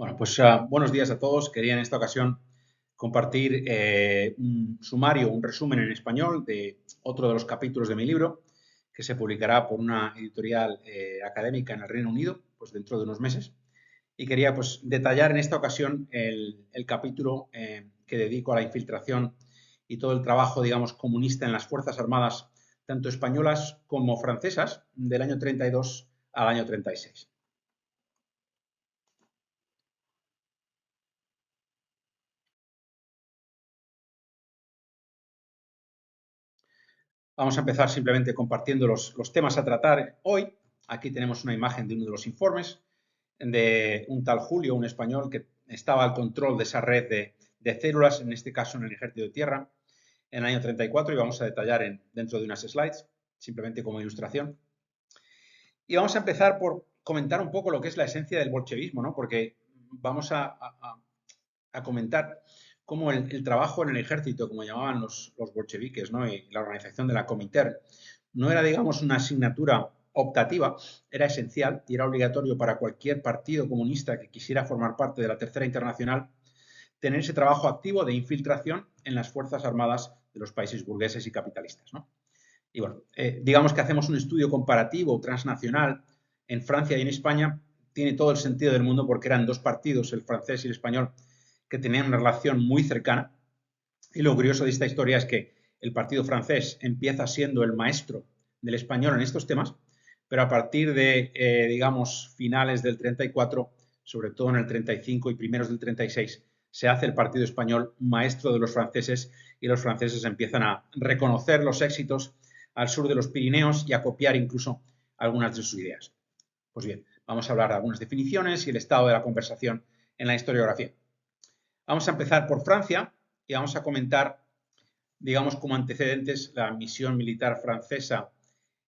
Bueno, pues buenos días a todos. Quería en esta ocasión compartir un sumario, un resumen en español de otro de los capítulos de mi libro, que se publicará por una editorial académica en el Reino Unido, pues dentro de unos meses. Y quería pues detallar en esta ocasión el capítulo que dedico a la infiltración y todo el trabajo, digamos, comunista en las Fuerzas Armadas, tanto españolas como francesas, del año 32 al año 36. Vamos a empezar simplemente compartiendo los temas a tratar hoy. Aquí tenemos una imagen de uno de los informes de un tal Julio, un español que estaba al control de esa red de células, en este caso en el Ejército de Tierra, en el año 34, y vamos a detallar dentro de unas slides, simplemente como ilustración. Y vamos a empezar por comentar un poco lo que es la esencia del bolchevismo, ¿no? Porque vamos a comentar cómo el trabajo en el ejército, como llamaban los bolcheviques, ¿no? Y la organización de la Comintern, no era, digamos, una asignatura optativa, era esencial y era obligatorio para cualquier partido comunista que quisiera formar parte de la Tercera Internacional tener ese trabajo activo de infiltración en las Fuerzas Armadas de los países burgueses y capitalistas, ¿no? Y bueno, digamos que hacemos un estudio comparativo transnacional en Francia y en España, tiene todo el sentido del mundo porque eran dos partidos, el francés y el español, que tenían una relación muy cercana. Y lo curioso de esta historia es que el partido francés empieza siendo el maestro del español en estos temas, pero a partir de, digamos, finales del 34, sobre todo en el 35 y primeros del 36, se hace el partido español maestro de los franceses y los franceses empiezan a reconocer los éxitos al sur de los Pirineos y a copiar incluso algunas de sus ideas. Pues bien, vamos a hablar de algunas definiciones y el estado de la conversación en la historiografía. Vamos a empezar por Francia y vamos a comentar, digamos, como antecedentes la misión militar francesa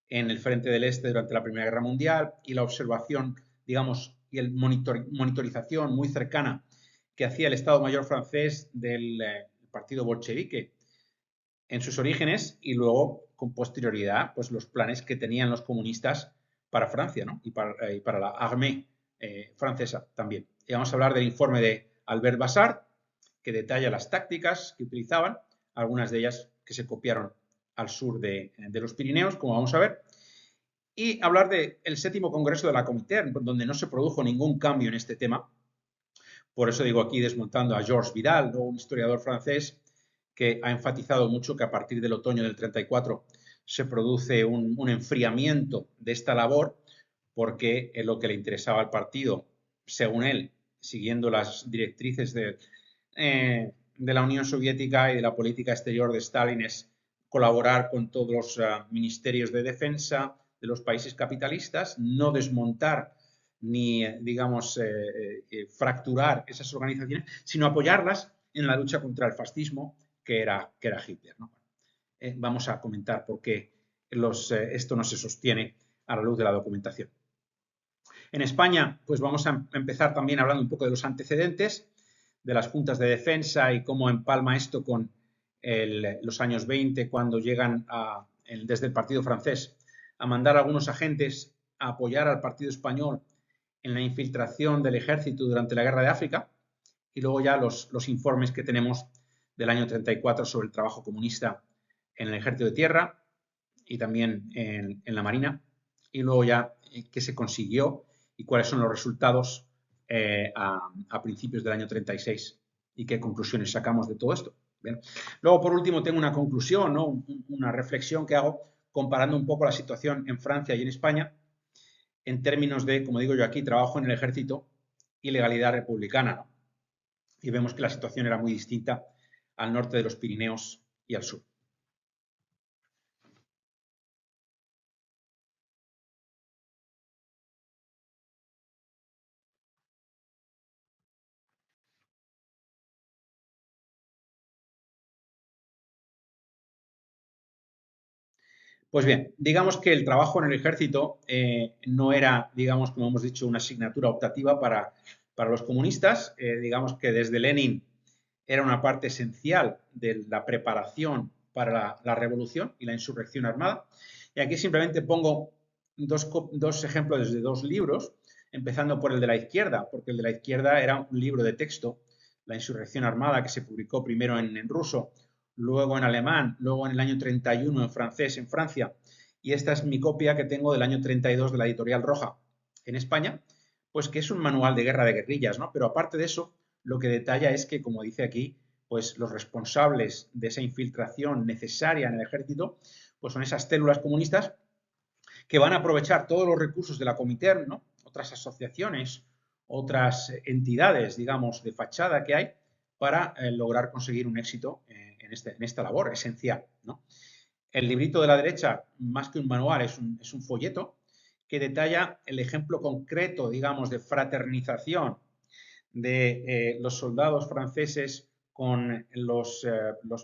en el frente del Este durante la Primera Guerra Mundial y la observación, digamos, y el monitorización muy cercana que hacía el Estado Mayor francés del partido bolchevique en sus orígenes y luego, con posterioridad, pues los planes que tenían los comunistas para Francia, ¿no? y para la armée francesa también. Y vamos a hablar del informe de Albert Bassard, que detalla las tácticas que utilizaban, algunas de ellas que se copiaron al sur de los Pirineos, como vamos a ver, y hablar del séptimo Congreso de la Comintern, donde no se produjo ningún cambio en este tema. Por eso digo aquí desmontando a Georges Vidal, un historiador francés que ha enfatizado mucho que a partir del otoño del 34 se produce un enfriamiento de esta labor porque lo que le interesaba al partido, según él, siguiendo las directrices de la Unión Soviética y de la política exterior de Stalin, es colaborar con todos los ministerios de defensa de los países capitalistas, no desmontar ni, digamos, fracturar esas organizaciones, sino apoyarlas en la lucha contra el fascismo que era Hitler, ¿no? Vamos a comentar por qué esto no se sostiene a la luz de la documentación. En España, pues vamos a empezar también hablando un poco de los antecedentes de las juntas de defensa y cómo empalma esto con los años 20, cuando llegan desde el partido francés a mandar a algunos agentes a apoyar al partido español en la infiltración del ejército durante la guerra de África, y luego ya los informes que tenemos del año 34 sobre el trabajo comunista en el ejército de tierra y también en la marina, y luego ya qué se consiguió y cuáles son los resultados a principios del año 36 y qué conclusiones sacamos de todo esto. Bien. Luego, por último, tengo una conclusión, ¿no? Una reflexión que hago comparando un poco la situación en Francia y en España en términos de, como digo yo aquí, trabajo en el ejército y legalidad republicana, ¿no? Y vemos que la situación era muy distinta al norte de los Pirineos y al sur. Pues bien, digamos que el trabajo en el ejército no era, digamos, como hemos dicho, una asignatura optativa para los comunistas. Digamos que desde Lenin era una parte esencial de la preparación para la revolución y la insurrección armada. Y aquí simplemente pongo dos ejemplos de dos libros. empezando por el de la izquierda, porque el de la izquierda era un libro de texto, La insurrección armada, que se publicó primero en ruso, luego en alemán, luego en el año 31 en francés en Francia, y esta es mi copia que tengo del año 32 de la editorial Roja en España, pues que es un manual de guerra de guerrillas, ¿no? Pero aparte de eso, lo que detalla es que, como dice aquí, pues los responsables de esa infiltración necesaria en el ejército, pues son esas células comunistas que van a aprovechar todos los recursos de la Comintern, ¿no? Otras asociaciones, otras entidades, digamos, de fachada que hay para lograr conseguir un éxito en esta labor esencial, ¿no? El librito de la derecha, más que un manual, es un folleto que detalla el ejemplo concreto, digamos, de fraternización de los soldados franceses con los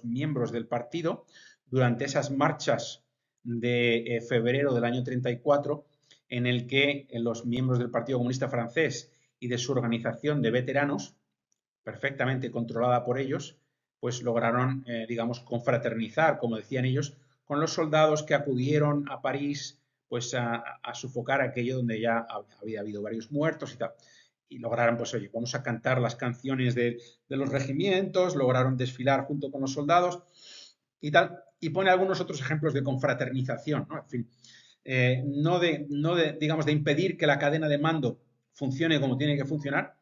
miembros del partido durante esas marchas de febrero del año 34, en el que los miembros del Partido Comunista Francés y de su organización de veteranos, perfectamente controlada por ellos, pues lograron, digamos, confraternizar, como decían ellos, con los soldados que acudieron a París pues a sofocar aquello donde ya había habido varios muertos y tal. Y lograron, pues oye, vamos a cantar las canciones de los regimientos, lograron desfilar junto con los soldados y tal. Y pone algunos otros ejemplos de confraternización, ¿no? En fin, digamos, de impedir que la cadena de mando funcione como tiene que funcionar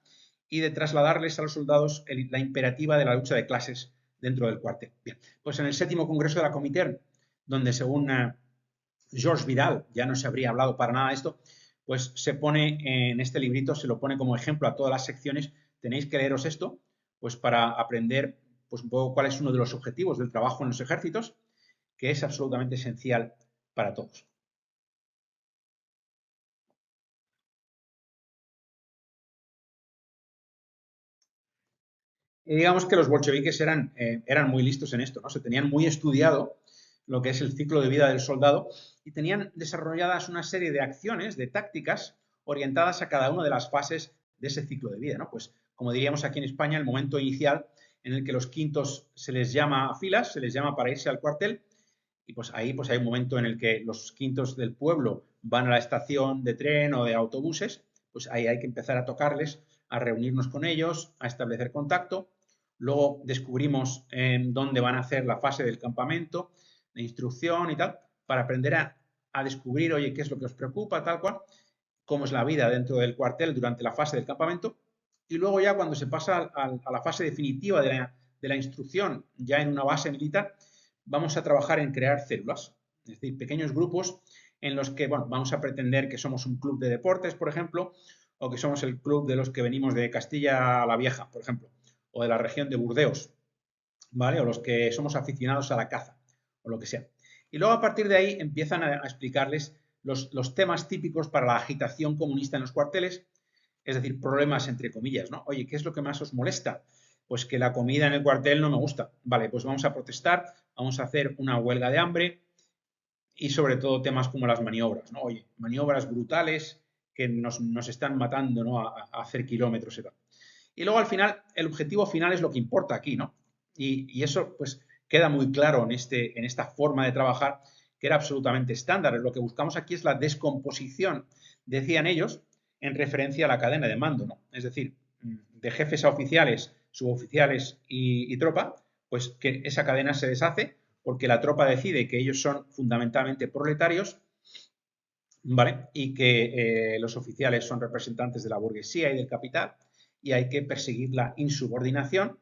y de trasladarles a los soldados la imperativa de la lucha de clases dentro del cuartel. Bien, pues en el 7º Congreso de la Comintern, donde según Georges Vidal ya no se habría hablado para nada de esto, pues se pone en este librito, se lo pone como ejemplo a todas las secciones. Tenéis que leeros esto, pues para aprender pues un poco cuál es uno de los objetivos del trabajo en los ejércitos, que es absolutamente esencial para todos. Y digamos que los bolcheviques eran muy listos en esto, ¿no? Se tenían muy estudiado lo que es el ciclo de vida del soldado y tenían desarrolladas una serie de acciones, de tácticas orientadas a cada una de las fases de ese ciclo de vida, ¿no? Pues como diríamos aquí en España, el momento inicial en el que los quintos se les llama a filas, se les llama para irse al cuartel y pues ahí pues hay un momento en el que los quintos del pueblo van a la estación de tren o de autobuses, pues ahí hay que empezar a tocarles, a reunirnos con ellos, a establecer contacto. Luego descubrimos en dónde van a hacer la fase del campamento, de instrucción y tal, para aprender a descubrir, oye, qué es lo que os preocupa, tal cual, cómo es la vida dentro del cuartel durante la fase del campamento. Y luego ya cuando se pasa a la fase definitiva de la instrucción, ya en una base militar, vamos a trabajar en crear células, es decir, pequeños grupos en los que, bueno, vamos a pretender que somos un club de deportes, por ejemplo, o que somos el club de los que venimos de Castilla la Vieja, por ejemplo, o de la región de Burdeos, ¿vale? O los que somos aficionados a la caza, o lo que sea. Y luego a partir de ahí empiezan a explicarles los temas típicos para la agitación comunista en los cuarteles, es decir, problemas entre comillas, ¿no? Oye, ¿qué es lo que más os molesta? Pues que la comida en el cuartel no me gusta. Vale, pues vamos a protestar, vamos a hacer una huelga de hambre y sobre todo temas como las maniobras, ¿no? Oye, maniobras brutales que nos están matando, ¿no? A hacer kilómetros y tal. Y luego al final, el objetivo final es lo que importa aquí, ¿no? Y eso pues queda muy claro en esta forma de trabajar que era absolutamente estándar. Lo que buscamos aquí es la descomposición, decían ellos, en referencia a la cadena de mando, ¿no? Es decir, de jefes a oficiales, suboficiales y tropa, pues que esa cadena se deshace porque la tropa decide que ellos son fundamentalmente proletarios, ¿vale? Y que los oficiales son representantes de la burguesía y del capital y hay que perseguir la insubordinación,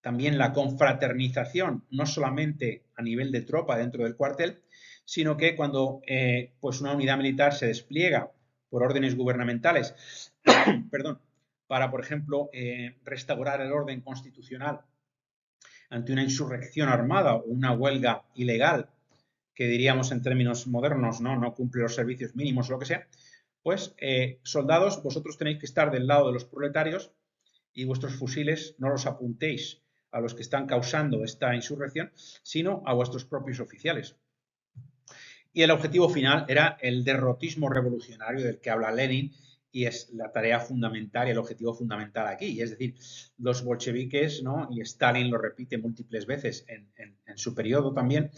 también la confraternización, no solamente a nivel de tropa dentro del cuartel, sino que cuando pues una unidad militar se despliega por órdenes gubernamentales, perdón, para, por ejemplo, restaurar el orden constitucional ante una insurrección armada o una huelga ilegal, que diríamos en términos modernos, no cumple los servicios mínimos o lo que sea, pues soldados, vosotros tenéis que estar del lado de los proletarios y vuestros fusiles no los apuntéis a los que están causando esta insurrección, sino a vuestros propios oficiales. Y el objetivo final era el derrotismo revolucionario del que habla Lenin y es la tarea fundamental y el objetivo fundamental aquí. Y es decir, los bolcheviques, ¿no? Y Stalin lo repite múltiples veces en su periodo también.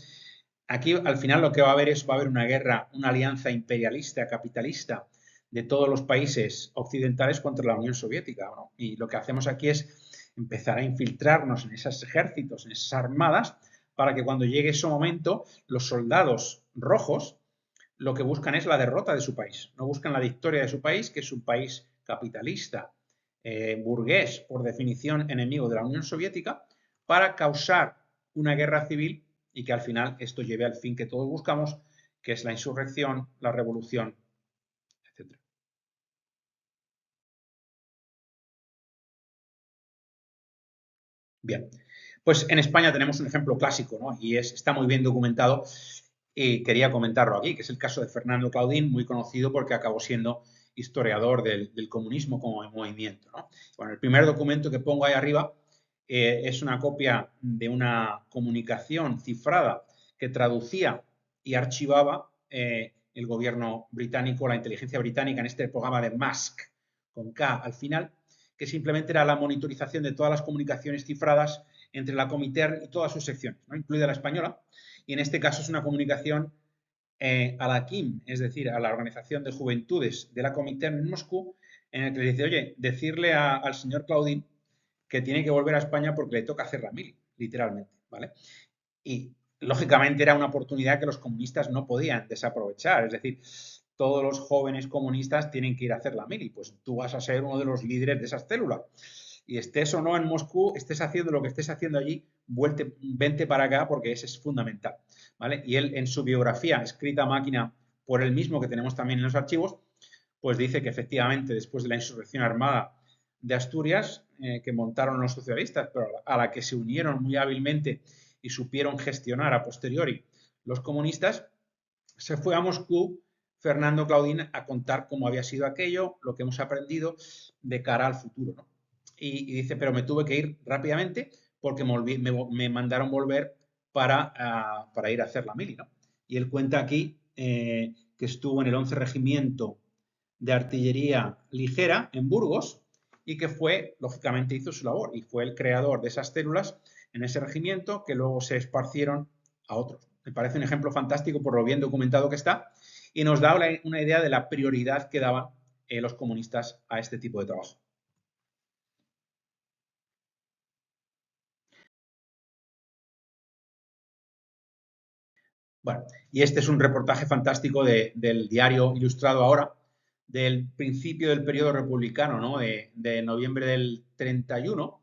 Aquí al final lo que va a haber es va a haber una guerra, una alianza imperialista, capitalista de todos los países occidentales contra la Unión Soviética, ¿no? Y lo que hacemos aquí es empezar a infiltrarnos en esos ejércitos, en esas armadas, para que cuando llegue ese momento, los soldados rojos lo que buscan es la derrota de su país, no buscan la victoria de su país, que es un país capitalista, burgués, por definición enemigo de la Unión Soviética, para causar una guerra civil y que al final esto lleve al fin que todos buscamos, que es la insurrección, la revolución, etc. Bien, pues en España tenemos un ejemplo clásico, ¿no? Y está muy bien documentado y quería comentarlo aquí, que es el caso de Fernando Claudín, muy conocido porque acabó siendo historiador del comunismo como movimiento, ¿no? Bueno, el primer documento que pongo ahí arriba es una copia de una comunicación cifrada que traducía y archivaba el gobierno británico, la inteligencia británica, en este programa de MASC, con K al final, que simplemente era la monitorización de todas las comunicaciones cifradas entre la Comiter y todas sus secciones, ¿no? Incluida la española, y en este caso es una comunicación a la KIM, es decir, a la Organización de Juventudes de la Comintern en Moscú, en el que le dice, oye, decirle al señor Claudín que tiene que volver a España porque le toca hacer la mili, literalmente, ¿vale? Y lógicamente era una oportunidad que los comunistas no podían desaprovechar, es decir, todos los jóvenes comunistas tienen que ir a hacer la mili, pues tú vas a ser uno de los líderes de esas células. Y estés o no en Moscú, estés haciendo lo que estés haciendo allí, vente para acá porque ese es fundamental, ¿vale? Y él en su biografía, escrita a máquina por él mismo, que tenemos también en los archivos, pues dice que efectivamente después de la insurrección armada de Asturias, que montaron los socialistas, pero a la que se unieron muy hábilmente y supieron gestionar a posteriori los comunistas, se fue a Moscú Fernando Claudín a contar cómo había sido aquello, lo que hemos aprendido de cara al futuro, ¿no? Y dice, pero me tuve que ir rápidamente porque me mandaron volver para ir a hacer la mili, ¿no? Y él cuenta aquí que estuvo en el 11 Regimiento de Artillería Ligera en Burgos y que fue, lógicamente, hizo su labor y fue el creador de esas células en ese regimiento que luego se esparcieron a otros. Me parece un ejemplo fantástico por lo bien documentado que está y nos da una idea de la prioridad que daban los comunistas a este tipo de trabajo. Bueno, y este es un reportaje fantástico del diario Ilustrado Ahora, del principio del periodo republicano, ¿no? de noviembre del 31,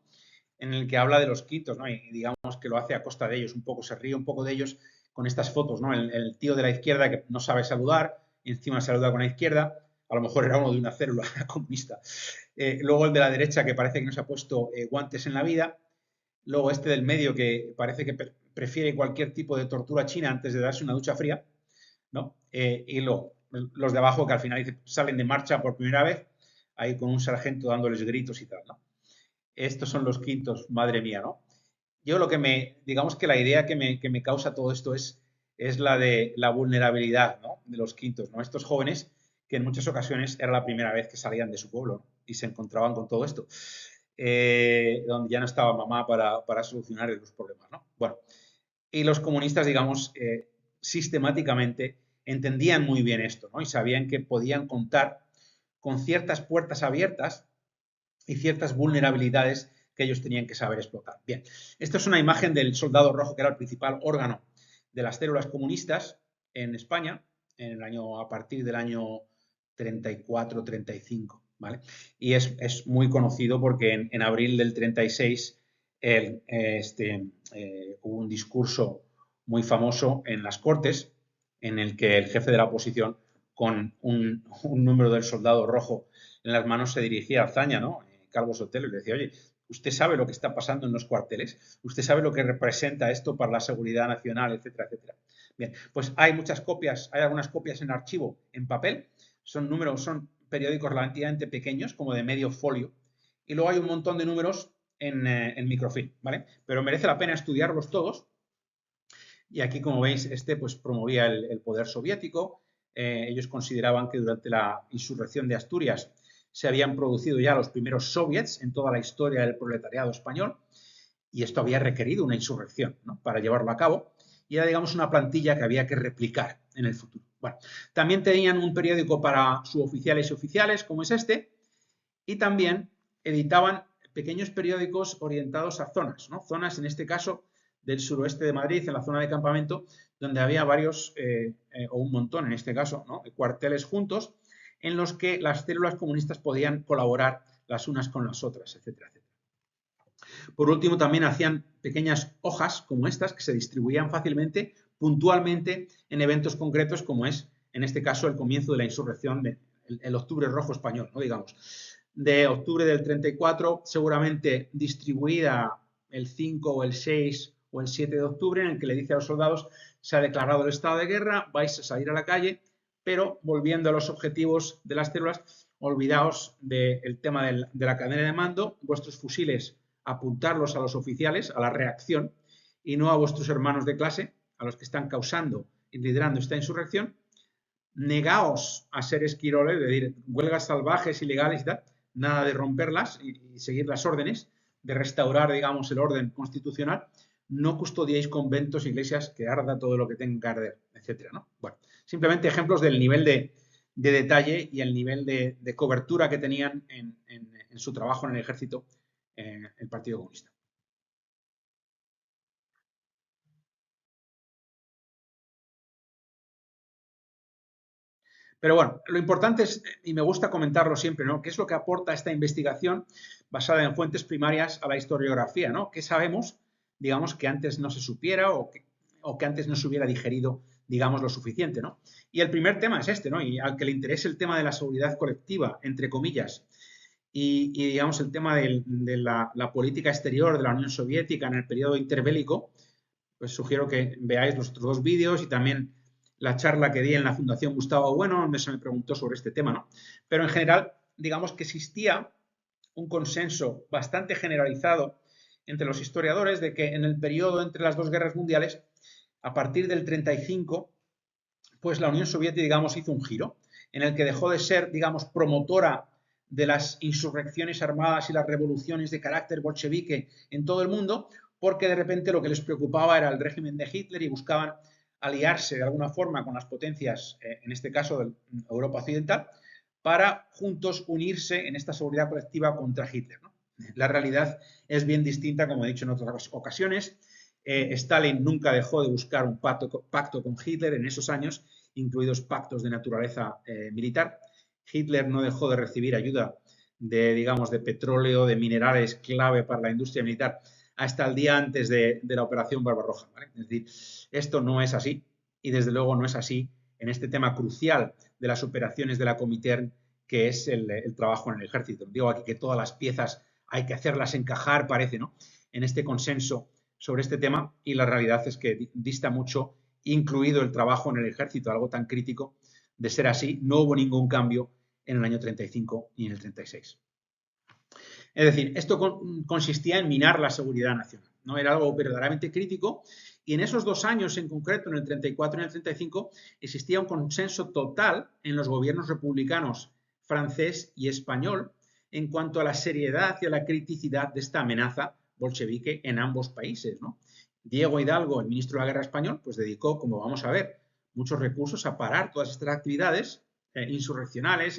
en el que habla de los quintos, ¿no? Y digamos que lo hace a costa de ellos, un poco, se ríe un poco de ellos con estas fotos, ¿no? El tío de la izquierda que no sabe saludar, y encima saluda con la izquierda, a lo mejor era uno de una célula comunista. Luego el de la derecha que parece que no se ha puesto guantes en la vida, luego este del medio que parece que prefiere cualquier tipo de tortura china antes de darse una ducha fría, ¿no? Y luego los de abajo que al final salen de marcha por primera vez, ahí con un sargento dándoles gritos y tal, ¿no? Estos son los quintos, madre mía, ¿no? Yo lo que digamos que la idea que me causa todo esto es la de la vulnerabilidad, ¿no? De los quintos, ¿no? Estos jóvenes que en muchas ocasiones era la primera vez que salían de su pueblo, ¿no? Y se encontraban con todo esto, donde ya no estaba mamá para solucionar los problemas, ¿no? Bueno, y los comunistas, digamos, sistemáticamente entendían muy bien esto, ¿no? Y sabían que podían contar con ciertas puertas abiertas y ciertas vulnerabilidades que ellos tenían que saber explotar. Bien, esto es una imagen del soldado rojo, que era el principal órgano de las células comunistas en España, a partir del año 34-35, ¿vale? Y es muy conocido porque en abril del 36 hubo un discurso muy famoso en las Cortes en el que el jefe de la oposición, con un número del soldado rojo en las manos, se dirigía a Azaña, ¿no? Calvo Sotelo, y le decía, oye, ¿usted sabe lo que está pasando en los cuarteles? ¿Usted sabe lo que representa esto para la seguridad nacional, etcétera, etcétera? Bien, pues hay muchas copias, hay algunas copias en archivo, en papel, son periódicos relativamente pequeños, como de medio folio, y luego hay un montón de números en microfilm, ¿vale? Pero merece la pena estudiarlos todos. Y aquí, como veis, pues promovía el poder soviético. Ellos consideraban que durante la insurrección de Asturias se habían producido ya los primeros soviets en toda la historia del proletariado español y esto había requerido una insurrección, ¿no? Para llevarlo a cabo y era, digamos, una plantilla que había que replicar en el futuro. Bueno, también tenían un periódico para suboficiales y oficiales, como es este, y también editaban pequeños periódicos orientados a zonas, ¿no? Zonas, en este caso, del suroeste de Madrid, en la zona de campamento, donde había varios, o un montón en este caso, ¿no? Cuarteles juntos, en los que las células comunistas podían colaborar las unas con las otras, etcétera, etcétera. Por último, también hacían pequeñas hojas como estas que se distribuían fácilmente, puntualmente, en eventos concretos como es, en este caso, el comienzo de la insurrección, el Octubre Rojo Español, ¿no? Digamos, de octubre del 34, seguramente distribuida el 5 o el 6 o el 7 de octubre, en el que le dice a los soldados, se ha declarado el estado de guerra, vais a salir a la calle, pero volviendo a los objetivos de las células, olvidaos del tema de la cadena de mando, vuestros fusiles apuntarlos a los oficiales, a la reacción, y no a vuestros hermanos de clase, a los que están causando y liderando esta insurrección. Negaos a ser esquiroles, es decir, huelgas salvajes, ilegales y tal, nada de romperlas y seguir las órdenes, de restaurar, digamos, el orden constitucional. No custodiéis conventos, iglesias, que arda todo lo que tenga que arder, etcétera, ¿no? Bueno, simplemente ejemplos del nivel de detalle y el nivel de cobertura que tenían en su trabajo en el ejército el Partido Comunista. Pero bueno, lo importante es, y me gusta comentarlo siempre, ¿no? ¿Qué es lo que aporta esta investigación basada en fuentes primarias a la historiografía, ¿no? ¿Qué sabemos, digamos, que antes no se supiera o que antes no se hubiera digerido, digamos, lo suficiente, ¿no? Y el primer tema es este, ¿no? Y al que le interese el tema de la seguridad colectiva, entre comillas, y digamos, el tema de la política exterior de la Unión Soviética en el periodo interbélico, pues sugiero que veáis los otros dos vídeos y también la charla que di en la Fundación Gustavo Bueno, donde se me preguntó sobre este tema, ¿no? Pero en general, digamos que existía un consenso bastante generalizado entre los historiadores de que en el periodo entre las dos guerras mundiales, a partir del 35, pues la Unión Soviética, digamos, hizo un giro en el que dejó de ser, digamos, promotora de las insurrecciones armadas y las revoluciones de carácter bolchevique en todo el mundo, porque de repente lo que les preocupaba era el régimen de Hitler y buscaban aliarse de alguna forma con las potencias, en este caso de Europa Occidental, para juntos unirse en esta seguridad colectiva contra Hitler, ¿no? La realidad es bien distinta, como he dicho en otras ocasiones. Stalin nunca dejó de buscar un pacto con Hitler en esos años, incluidos pactos de naturaleza militar. Hitler no dejó de recibir ayuda de, digamos, de petróleo, de minerales clave para la industria militar hasta el día antes de la operación Barbarroja, ¿vale? Es decir, esto no es así y desde luego no es así en este tema crucial de las operaciones de la Comintern, que es el trabajo en el ejército. Digo aquí que todas las piezas hay que hacerlas encajar, parece, ¿no? En este consenso sobre este tema y la realidad es que dista mucho, incluido el trabajo en el ejército, algo tan crítico, de ser así. No hubo ningún cambio en el año 35 y en el 36. Es decir, esto consistía en minar la seguridad nacional, ¿no? Era algo verdaderamente crítico y en esos 2 años en concreto, en el 34 y en el 35, existía un consenso total en los gobiernos republicanos francés y español en cuanto a la seriedad y a la criticidad de esta amenaza bolchevique en ambos países, ¿no? Diego Hidalgo, el ministro de la Guerra español, pues dedicó, como vamos a ver, muchos recursos a parar todas estas actividades insurreccionales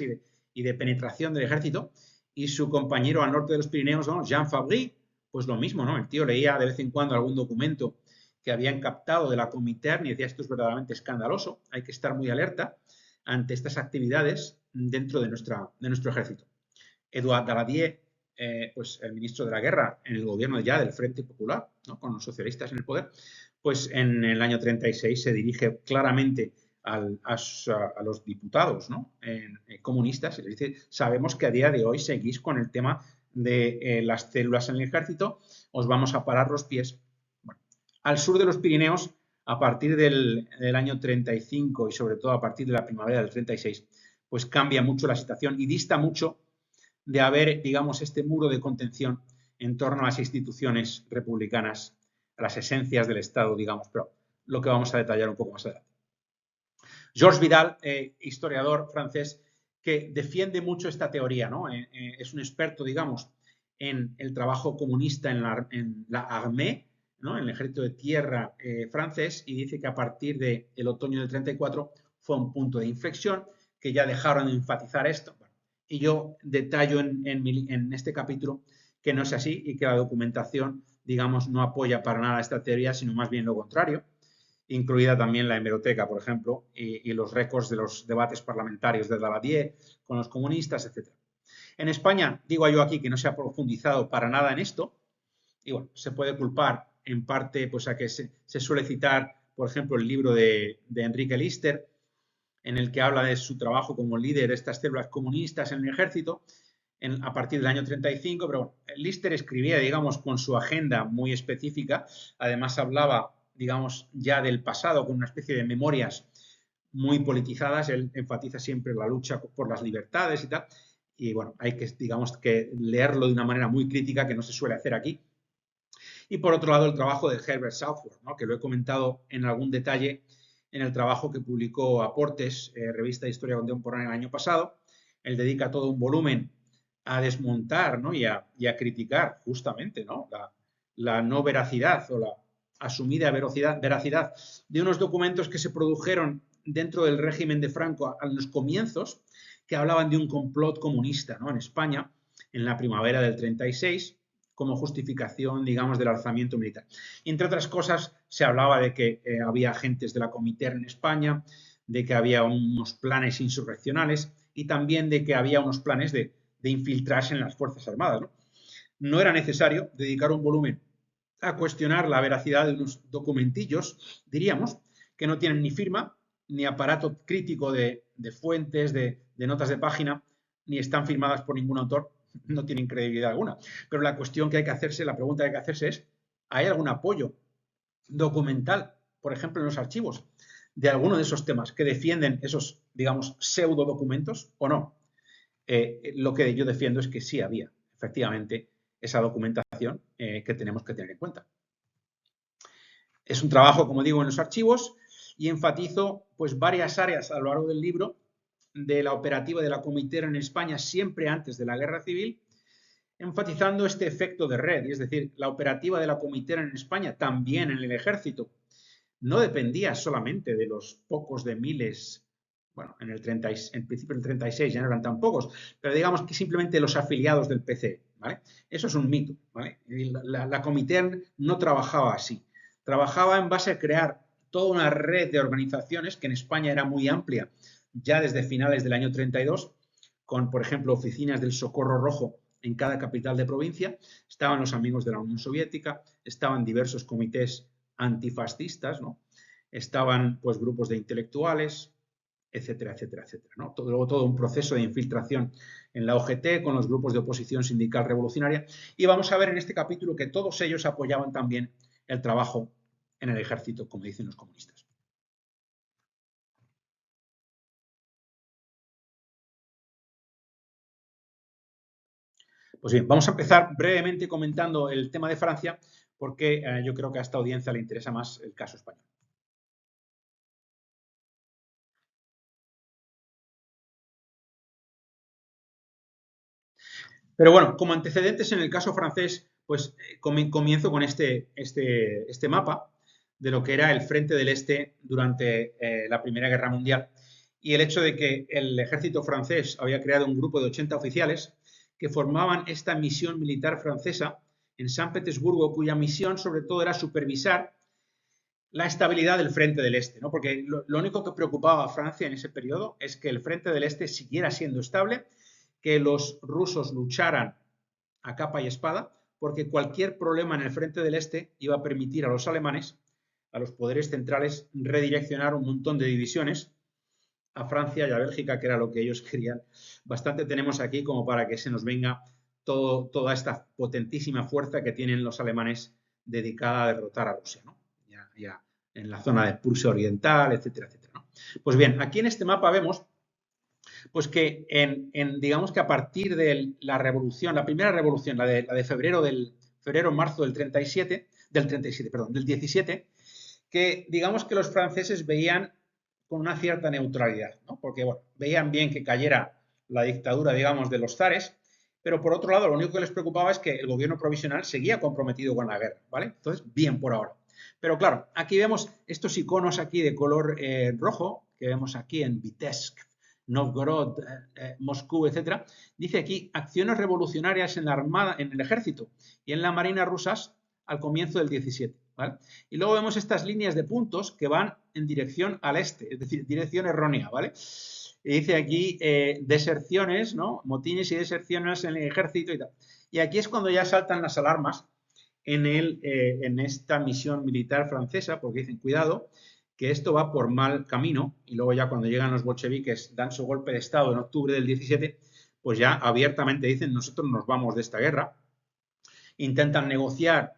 y de penetración del ejército, y su compañero al norte de los Pirineos, ¿no? Jean Fabry, pues lo mismo, ¿no? El tío leía de vez en cuando algún documento que habían captado de la Comintern y decía esto es verdaderamente escandaloso, hay que estar muy alerta ante estas actividades dentro de nuestro ejército. Edouard Daladier, pues el ministro de la Guerra en el gobierno ya del Frente Popular, ¿no? Con los socialistas en el poder, pues en el año 36 se dirige claramente a los diputados, ¿no? Comunistas y les dice, sabemos que a día de hoy seguís con el tema de las células en el ejército, os vamos a parar los pies. Bueno, al sur de los Pirineos, a partir del año 35 y sobre todo a partir de la primavera del 36, pues cambia mucho la situación y dista mucho de haber, digamos, este muro de contención en torno a las instituciones republicanas, a las esencias del Estado, digamos, pero lo que vamos a detallar un poco más adelante. Georges Vidal, historiador francés, que defiende mucho esta teoría, ¿no? Es un experto, digamos, en el trabajo comunista en la armée, ¿no? En el ejército de tierra francés, y dice que a partir del otoño del 34 fue un punto de inflexión, que ya dejaron de enfatizar esto. Y yo detallo en este capítulo que no es así y que la documentación, digamos, no apoya para nada esta teoría, sino más bien lo contrario, incluida también la hemeroteca, por ejemplo, y los récords de los debates parlamentarios de Daladier con los comunistas, etc. En España, digo yo aquí que no se ha profundizado para nada en esto, y bueno, se puede culpar en parte pues a que se suele citar, por ejemplo, el libro de Enrique Lister, en el que habla de su trabajo como líder de estas células comunistas en el ejército a partir del año 35, pero bueno, Lister escribía, digamos, con su agenda muy específica, además hablaba, digamos, ya del pasado con una especie de memorias muy politizadas, él enfatiza siempre la lucha por las libertades y tal, y bueno, hay que, digamos, que leerlo de una manera muy crítica que no se suele hacer aquí. Y por otro lado, el trabajo de Herbert Southworth, ¿no?, que lo he comentado en algún detalle en el trabajo que publicó Aportes, revista de Historia Contemporánea, el año pasado. Él dedica todo un volumen a desmontar, ¿no?, y a criticar justamente, ¿no?, la no veracidad o la asumida veracidad de unos documentos que se produjeron dentro del régimen de Franco a los comienzos, que hablaban de un complot comunista, ¿no?, en España en la primavera del 36, como justificación, digamos, del alzamiento militar. Y entre otras cosas, se hablaba de que había agentes de la Comintern en España, de que había unos planes insurreccionales y también de que había unos planes de infiltrarse en las Fuerzas Armadas, ¿no? No era necesario dedicar un volumen a cuestionar la veracidad de unos documentillos, diríamos, que no tienen ni firma, ni aparato crítico de fuentes, de notas de página, ni están firmadas por ningún autor, no tienen credibilidad alguna. Pero la cuestión que hay que hacerse, la pregunta que hay que hacerse es, ¿hay algún apoyo documental, por ejemplo, en los archivos, de alguno de esos temas que defienden esos, digamos, pseudo documentos o no? Lo que yo defiendo es que sí había, efectivamente, esa documentación que tenemos que tener en cuenta. Es un trabajo, como digo, en los archivos y enfatizo pues varias áreas a lo largo del libro de la operativa de la Comintern en España siempre antes de la Guerra Civil, enfatizando este efecto de red, y es decir, la operativa de la Comintern en España, también en el ejército, no dependía solamente de los pocos de miles, bueno, en principio del 36 ya no eran tan pocos, pero digamos que simplemente los afiliados del PC, ¿vale? Eso es un mito, ¿vale? La Comintern no trabajaba así, trabajaba en base a crear toda una red de organizaciones que en España era muy amplia, ya desde finales del año 32, con, por ejemplo, oficinas del Socorro Rojo en cada capital de provincia, estaban los amigos de la Unión Soviética, estaban diversos comités antifascistas, ¿no? Estaban pues grupos de intelectuales, etcétera, etcétera, etcétera, ¿no? Luego todo un proceso de infiltración en la OGT con los grupos de oposición sindical revolucionaria, y vamos a ver en este capítulo que todos ellos apoyaban también el trabajo en el ejército, como dicen los comunistas. Pues bien, vamos a empezar brevemente comentando el tema de Francia, porque yo creo que a esta audiencia le interesa más el caso español. Pero bueno, como antecedentes en el caso francés, pues comienzo con este mapa de lo que era el Frente del Este durante la Primera Guerra Mundial y el hecho de que el ejército francés había creado un grupo de 80 oficiales que formaban esta misión militar francesa en San Petersburgo, cuya misión sobre todo era supervisar la estabilidad del Frente del Este, ¿no? Porque lo único que preocupaba a Francia en ese periodo es que el Frente del Este siguiera siendo estable, que los rusos lucharan a capa y espada, porque cualquier problema en el Frente del Este iba a permitir a los alemanes, a los poderes centrales, redireccionar un montón de divisiones a Francia y a Bélgica, que era lo que ellos querían. Bastante tenemos aquí como para que se nos venga toda esta potentísima fuerza que tienen los alemanes dedicada a derrotar a Rusia, ¿no? Ya en la zona de Prusia Oriental, etcétera, etcétera, ¿no? Pues bien, aquí en este mapa vemos pues que digamos que a partir de la revolución, la primera revolución, la de febrero-marzo del 37, del 17, que digamos que los franceses veían con una cierta neutralidad, ¿no? Porque bueno, veían bien que cayera la dictadura, digamos, de los zares, pero por otro lado, lo único que les preocupaba es que el gobierno provisional seguía comprometido con la guerra, ¿vale? Entonces, bien por ahora. Pero claro, aquí vemos estos iconos aquí de color rojo, que vemos aquí en Vitebsk, Novgorod, Moscú, etcétera, dice aquí acciones revolucionarias en la Armada, en el ejército y en la Marina rusas al comienzo del 17. ¿Vale? Y luego vemos estas líneas de puntos que van en dirección al este, es decir, dirección errónea, ¿vale? Y dice aquí deserciones, ¿no? Motines y deserciones en el ejército y tal. Y aquí es cuando ya saltan las alarmas en esta misión militar francesa, porque dicen, cuidado, que esto va por mal camino, y luego ya cuando llegan los bolcheviques, dan su golpe de Estado en octubre del 17, pues ya abiertamente dicen, nosotros nos vamos de esta guerra, intentan negociar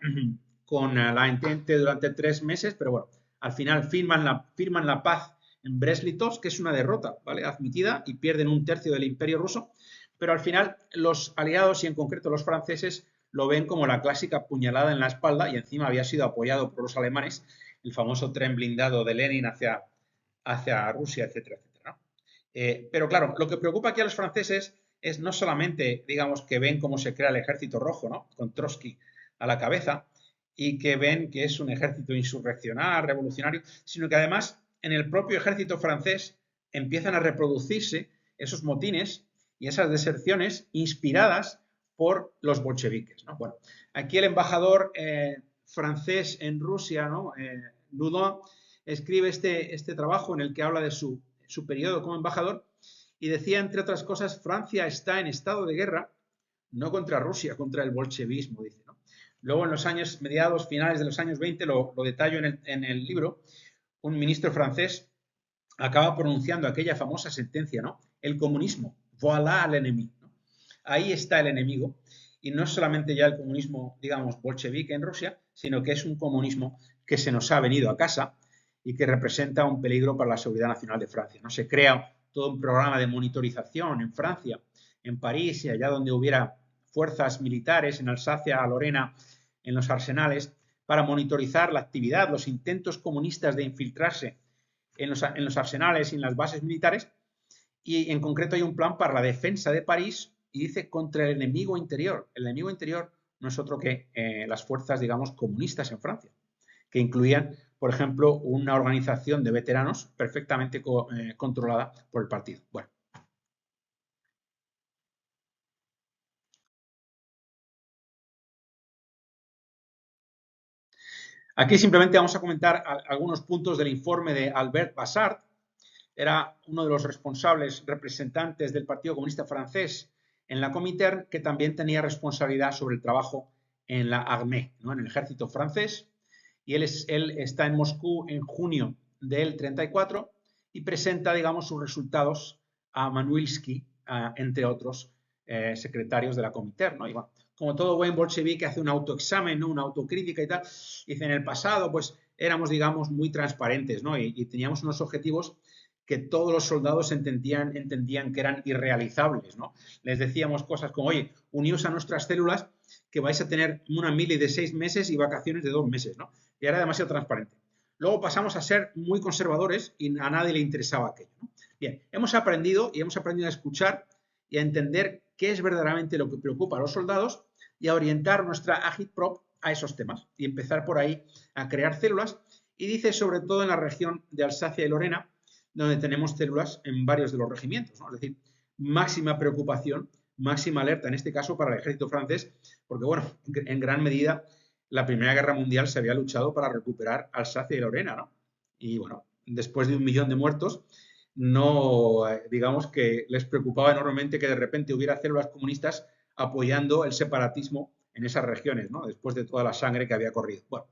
con la Entente durante 3 meses, pero bueno, al final firman la paz en Brest-Litovsk, que es una derrota, ¿vale? Admitida, y pierden 1/3 del Imperio ruso, pero al final los aliados, y en concreto los franceses, lo ven como la clásica puñalada en la espalda, y encima había sido apoyado por los alemanes, el famoso tren blindado de Lenin hacia Rusia, etcétera, etcétera, ¿no? Pero claro, lo que preocupa aquí a los franceses es no solamente, digamos, que ven cómo se crea el ejército rojo, ¿no? Con Trotsky a la cabeza, y que ven que es un ejército insurreccional, revolucionario, sino que además en el propio ejército francés empiezan a reproducirse esos motines y esas deserciones inspiradas por los bolcheviques, ¿no? Bueno, aquí el embajador francés en Rusia, ¿no? Loudon, escribe este trabajo en el que habla de su periodo como embajador y decía, entre otras cosas, Francia está en estado de guerra, no contra Rusia, contra el bolchevismo, dice, ¿no? Luego, en los años mediados, finales de los años 20, lo detallo en el libro, un ministro francés acaba pronunciando aquella famosa sentencia, ¿no? El comunismo, voilà l'ennemi, ¿no? Ahí está el enemigo, y no es solamente ya el comunismo, digamos, bolchevique en Rusia, sino que es un comunismo que se nos ha venido a casa y que representa un peligro para la seguridad nacional de Francia, ¿no? Se crea todo un programa de monitorización en Francia, en París y allá donde hubiera fuerzas militares, en Alsacia, Lorena, en los arsenales, para monitorizar la actividad, los intentos comunistas de infiltrarse en los arsenales y en las bases militares, y en concreto hay un plan para la defensa de París y dice contra el enemigo interior. El enemigo interior no es otro que las fuerzas, digamos, comunistas en Francia, que incluían, por ejemplo, una organización de veteranos perfectamente controlada por el partido. Bueno. Aquí simplemente vamos a comentar algunos puntos del informe de Albert Bassart. Era uno de los responsables representantes del Partido Comunista Francés en la Comintern, que también tenía responsabilidad sobre el trabajo en la armée, ¿no? En el ejército francés. Y él está en Moscú en junio del 34 y presenta, digamos, sus resultados a Manuilsky, entre otros secretarios de la Comintern, ¿no? Y bueno, como todo buen bolchevique hace un autoexamen, ¿no? Una autocrítica y tal. Dice, en el pasado, pues éramos, digamos, muy transparentes, ¿no? Y teníamos unos objetivos que todos los soldados entendían que eran irrealizables, ¿no? Les decíamos cosas como, oye, uníos a nuestras células que vais a tener una mili de 6 meses y vacaciones de 2 meses, ¿no? Y era demasiado transparente. Luego pasamos a ser muy conservadores y a nadie le interesaba aquello, ¿no? Bien, hemos aprendido a escuchar y a entender qué es verdaderamente lo que preocupa a los soldados y a orientar nuestra agitprop a esos temas y empezar por ahí a crear células. Y dice, sobre todo en la región de Alsacia y Lorena, donde tenemos células en varios de los regimientos, ¿no? Es decir, máxima preocupación, máxima alerta, en este caso para el ejército francés, porque, bueno, en gran medida la Primera Guerra Mundial se había luchado para recuperar Alsacia y Lorena, ¿no? Y, bueno, después de 1 millón de muertos, no, digamos que les preocupaba enormemente que de repente hubiera células comunistas apoyando el separatismo en esas regiones, ¿no? Después de toda la sangre que había corrido. Bueno,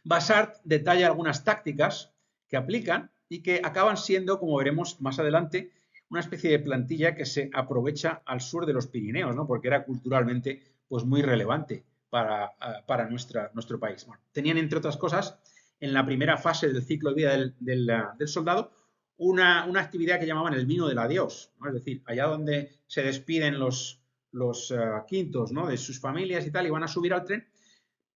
Bassart detalla algunas tácticas que aplican y que acaban siendo, como veremos más adelante, una especie de plantilla que se aprovecha al sur de los Pirineos, ¿no? Porque era culturalmente pues, muy relevante para nuestro país. Bueno, tenían, entre otras cosas, en la primera fase del ciclo de vida del soldado, una actividad que llamaban el vino del adiós, ¿no? Es decir, allá donde se despiden los quintos, ¿no? De sus familias y tal, y van a subir al tren,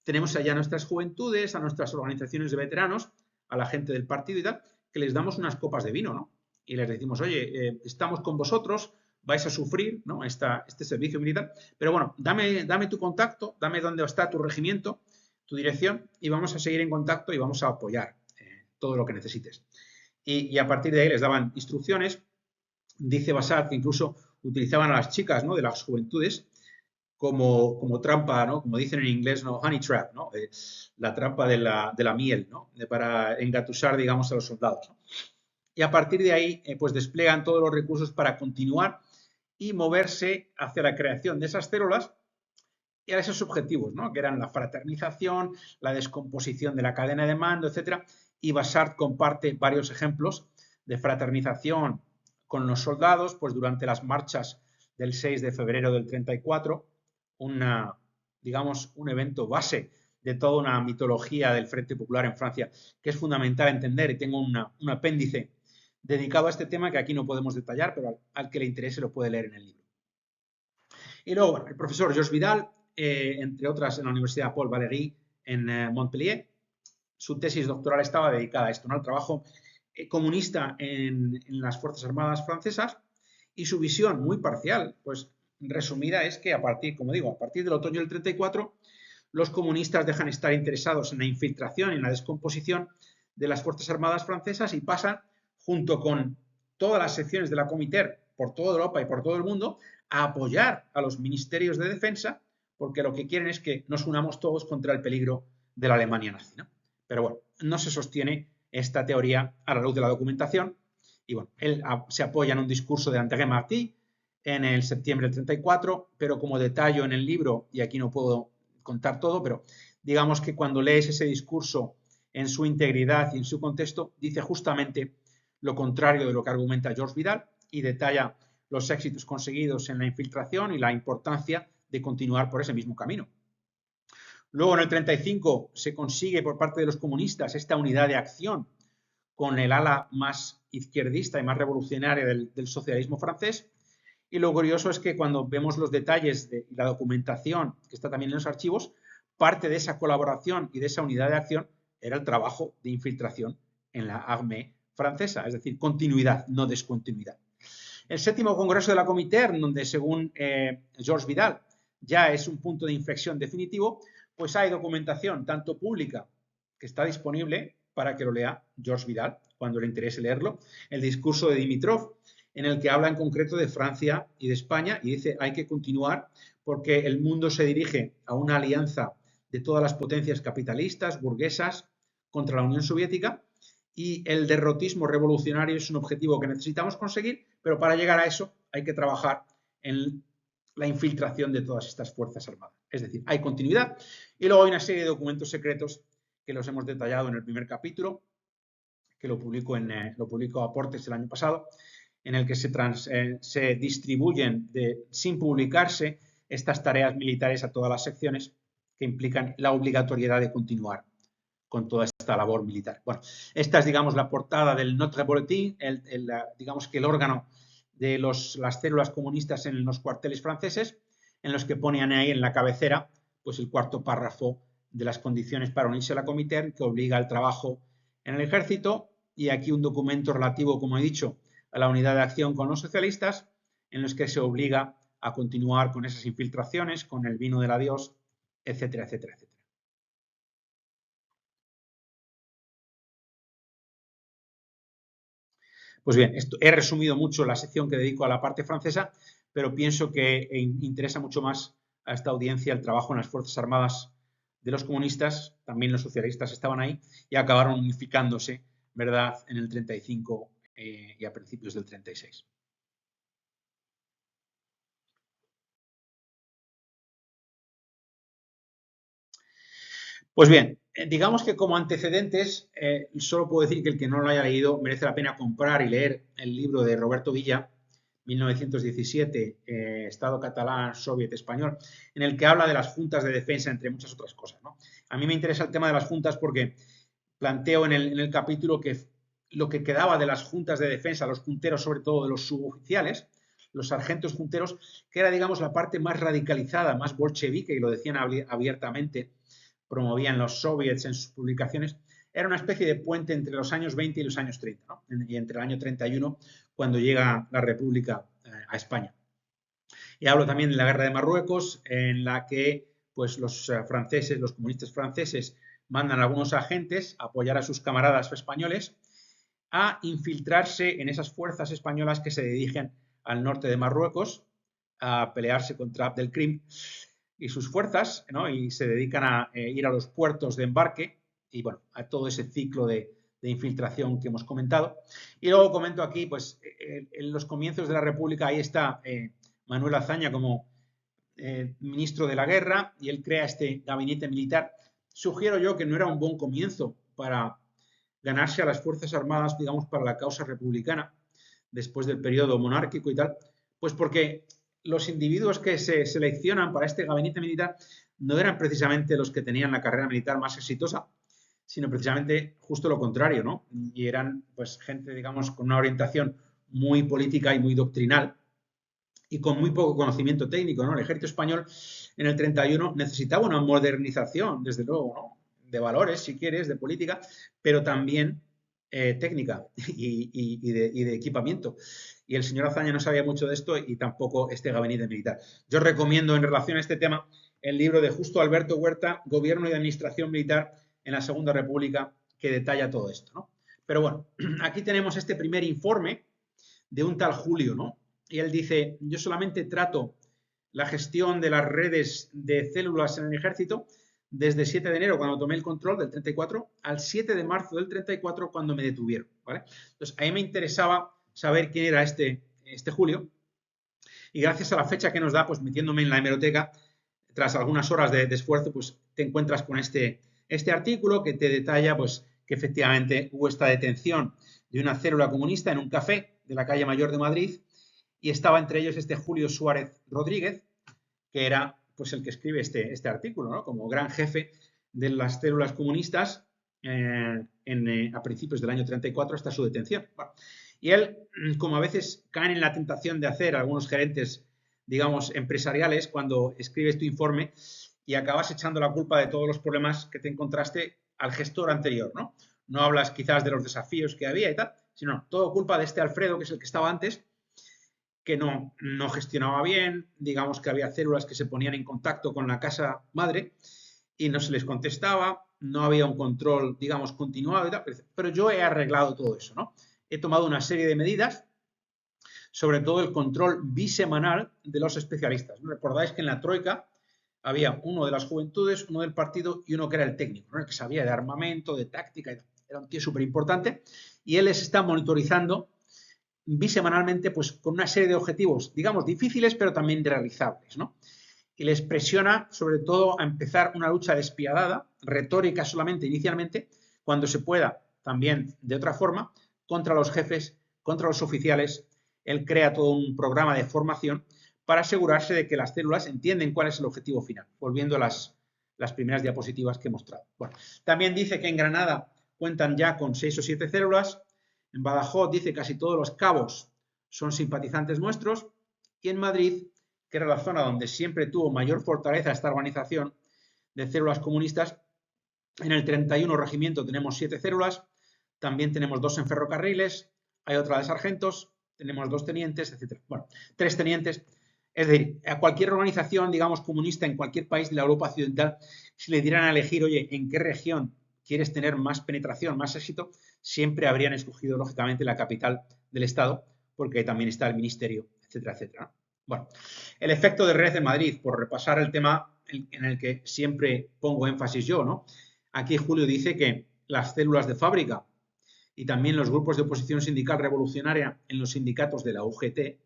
tenemos allá a nuestras juventudes, a nuestras organizaciones de veteranos, a la gente del partido y tal, que les damos unas copas de vino, ¿no? Y les decimos, oye, estamos con vosotros, vais a sufrir, ¿no? Este servicio militar, pero bueno, dame tu contacto, dame dónde está tu regimiento, tu dirección, y vamos a seguir en contacto y vamos a apoyar todo lo que necesites. y a partir de ahí les daban instrucciones. Dice Bassart que incluso utilizaban a las chicas, ¿no?, de las juventudes como trampa, ¿no?, como dicen en inglés, ¿no?, honey trap, ¿no?, la trampa de la miel, ¿no?, para engatusar, digamos, a los soldados, ¿no? Y a partir de ahí, pues despliegan todos los recursos para continuar y moverse hacia la creación de esas células y a esos objetivos, ¿no?, que eran la fraternización, la descomposición de la cadena de mando, etcétera. Y Bassart comparte varios ejemplos de fraternización con los soldados, pues durante las marchas del 6 de febrero del 34, digamos, un evento base de toda una mitología del Frente Popular en Francia, que es fundamental entender, y tengo un apéndice dedicado a este tema que aquí no podemos detallar, pero al que le interese lo puede leer en el libro. Y luego, bueno, el profesor Georges Vidal, entre otras en la Universidad Paul Valéry en Montpellier, su tesis doctoral estaba dedicada a esto, ¿no?, al trabajo comunista en las Fuerzas Armadas francesas, y su visión muy parcial, pues resumida, es que a partir, como digo, a partir del otoño del 34, los comunistas dejan de estar interesados en la infiltración y en la descomposición de las Fuerzas Armadas francesas y pasan, junto con todas las secciones de la Comiter por toda Europa y por todo el mundo, a apoyar a los ministerios de defensa, porque lo que quieren es que nos unamos todos contra el peligro de la Alemania nazi, ¿no? Pero bueno, no se sostiene esta teoría a la luz de la documentación, y bueno, él se apoya en un discurso de André Marty en el septiembre del 34, pero como detallo en el libro, y aquí no puedo contar todo, pero digamos que cuando lees ese discurso en su integridad y en su contexto, dice justamente lo contrario de lo que argumenta Georges Vidal y detalla los éxitos conseguidos en la infiltración y la importancia de continuar por ese mismo camino. Luego, en el 35, se consigue por parte de los comunistas esta unidad de acción con el ala más izquierdista y más revolucionaria del socialismo francés. Y lo curioso es que cuando vemos los detalles de la documentación, que está también en los archivos, parte de esa colaboración y de esa unidad de acción era el trabajo de infiltración en la armée francesa, es decir, continuidad, no descontinuidad. El séptimo congreso de la Comiter, donde según Georges Vidal ya es un punto de inflexión definitivo, pues hay documentación tanto pública, que está disponible para que lo lea Georges Vidal cuando le interese leerlo, el discurso de Dimitrov, en el que habla en concreto de Francia y de España y dice hay que continuar porque el mundo se dirige a una alianza de todas las potencias capitalistas, burguesas, contra la Unión Soviética, y el derrotismo revolucionario es un objetivo que necesitamos conseguir, pero para llegar a eso hay que trabajar en la infiltración de todas estas fuerzas armadas. Es decir, hay continuidad y luego hay una serie de documentos secretos que los hemos detallado en el primer capítulo, que lo publico Aportes el año pasado, en el que se distribuyen sin publicarse estas tareas militares a todas las secciones que implican la obligatoriedad de continuar con toda esta labor militar. Bueno, esta es, digamos, la portada del Notre Bulletin, digamos que el órgano de las células comunistas en los cuarteles franceses, en los que ponían ahí en la cabecera pues el cuarto párrafo de las condiciones para unirse a la Comiter, que obliga al trabajo en el ejército, y aquí un documento relativo, como he dicho, a la unidad de acción con los socialistas, en los que se obliga a continuar con esas infiltraciones, con el vino del adiós, etcétera, etcétera, etcétera. Pues bien, he resumido mucho la sección que dedico a la parte francesa, pero pienso que interesa mucho más a esta audiencia el trabajo en las Fuerzas Armadas de los comunistas, también los socialistas estaban ahí, y acabaron unificándose, ¿verdad?, en el 35 y a principios del 36. Pues bien, digamos que como antecedentes, solo puedo decir que el que no lo haya leído merece la pena comprar y leer el libro de Roberto Villa, 1917, Estado catalán, Soviet español, en el que habla de las juntas de defensa, entre muchas otras cosas, ¿no? A mí me interesa el tema de las juntas porque planteo en el capítulo que lo que quedaba de las juntas de defensa, los junteros, sobre todo de los suboficiales, los sargentos junteros, que era, digamos, la parte más radicalizada, más bolchevique, y lo decían abiertamente, promovían los soviets en sus publicaciones, era una especie de puente entre los años 20 y los años 30, ¿no? Y entre el año 31, cuando llega la República a España. Y hablo también de la guerra de Marruecos, en la que pues, los franceses, los comunistas franceses, mandan a algunos agentes a apoyar a sus camaradas españoles a infiltrarse en esas fuerzas españolas que se dirigen al norte de Marruecos a pelearse contra Abdelkrim y sus fuerzas, ¿no? Y se dedican a ir a los puertos de embarque y, bueno, a todo ese ciclo de infiltración que hemos comentado. Y luego comento aquí, pues, en los comienzos de la República, ahí está Manuel Azaña como ministro de la Guerra y él crea este gabinete militar. Sugiero yo que no era un buen comienzo para ganarse a las Fuerzas Armadas, digamos, para la causa republicana, después del periodo monárquico y tal, pues porque los individuos que se seleccionan para este gabinete militar no eran precisamente los que tenían la carrera militar más exitosa, sino precisamente justo lo contrario, ¿no? Y eran, pues, gente, digamos, con una orientación muy política y muy doctrinal y con muy poco conocimiento técnico, ¿no? El ejército español en el 31 necesitaba una modernización, desde luego, ¿no? De valores, si quieres, de política, pero también técnica y de equipamiento. Y el señor Azaña no sabía mucho de esto y tampoco este gabinete militar. Yo recomiendo en relación a este tema el libro de Justo Alberto Huerta, Gobierno y Administración Militar en la Segunda República, que detalla todo esto, ¿no? Pero bueno, aquí tenemos este primer informe de un tal Julio, ¿no? Y él dice, yo solamente trato la gestión de las redes de células en el ejército desde 7 de enero, cuando tomé el control del 34, al 7 de marzo del 34, cuando me detuvieron, ¿vale? Entonces, a mí me interesaba saber quién era este Julio, y gracias a la fecha que nos da, pues metiéndome en la hemeroteca, tras algunas horas de esfuerzo, pues te encuentras con este artículo que te detalla, pues, que efectivamente hubo esta detención de una célula comunista en un café de la calle Mayor de Madrid, y estaba entre ellos este Julio Suárez Rodríguez, que era, pues, el que escribe este artículo, ¿no? Como gran jefe de las células comunistas a principios del año 34 hasta su detención. Bueno, y él, como a veces caen en la tentación de hacer algunos gerentes, digamos, empresariales, cuando escribes tu informe y acabas echando la culpa de todos los problemas que te encontraste al gestor anterior, ¿no? No hablas quizás de los desafíos que había y tal, sino todo culpa de este Alfredo, que es el que estaba antes, que no gestionaba bien, digamos que había células que se ponían en contacto con la casa madre y no se les contestaba, no había un control, digamos, continuado y tal, pero yo he arreglado todo eso, ¿no? He tomado una serie de medidas, sobre todo el control bisemanal de los especialistas. ¿No? Recordáis que en la Troika había uno de las juventudes, uno del partido y uno que era el técnico, ¿no? El que sabía de armamento, de táctica y tal. Era un tío súper importante y él les está monitorizando bisemanalmente, pues con una serie de objetivos, digamos, difíciles, pero también realizables, ¿no? Y les presiona, sobre todo, a empezar una lucha despiadada, retórica solamente inicialmente, cuando se pueda, también de otra forma, contra los jefes, contra los oficiales. Él crea todo un programa de formación para asegurarse de que las células entienden cuál es el objetivo final, volviendo a las primeras diapositivas que he mostrado. Bueno, también dice que en Granada cuentan ya con 6 o 7 células. En Badajoz dice que casi todos los cabos son simpatizantes nuestros. Y en Madrid, que era la zona donde siempre tuvo mayor fortaleza esta organización de células comunistas, en el 31 regimiento tenemos 7 células, también tenemos 2 en ferrocarriles, hay otra de sargentos, tenemos 2 tenientes, etc. Bueno, 3 tenientes. Es decir, a cualquier organización, digamos, comunista en cualquier país de la Europa occidental, si le dieran a elegir, oye, ¿en qué región quieres tener más penetración, más éxito? Siempre habrían escogido, lógicamente, la capital del Estado, porque ahí también está el ministerio, etcétera, etcétera. Bueno, el efecto de red en Madrid, por repasar el tema en el que siempre pongo énfasis yo, ¿no? Aquí Julio dice que las células de fábrica y también los grupos de oposición sindical revolucionaria en los sindicatos de la UGT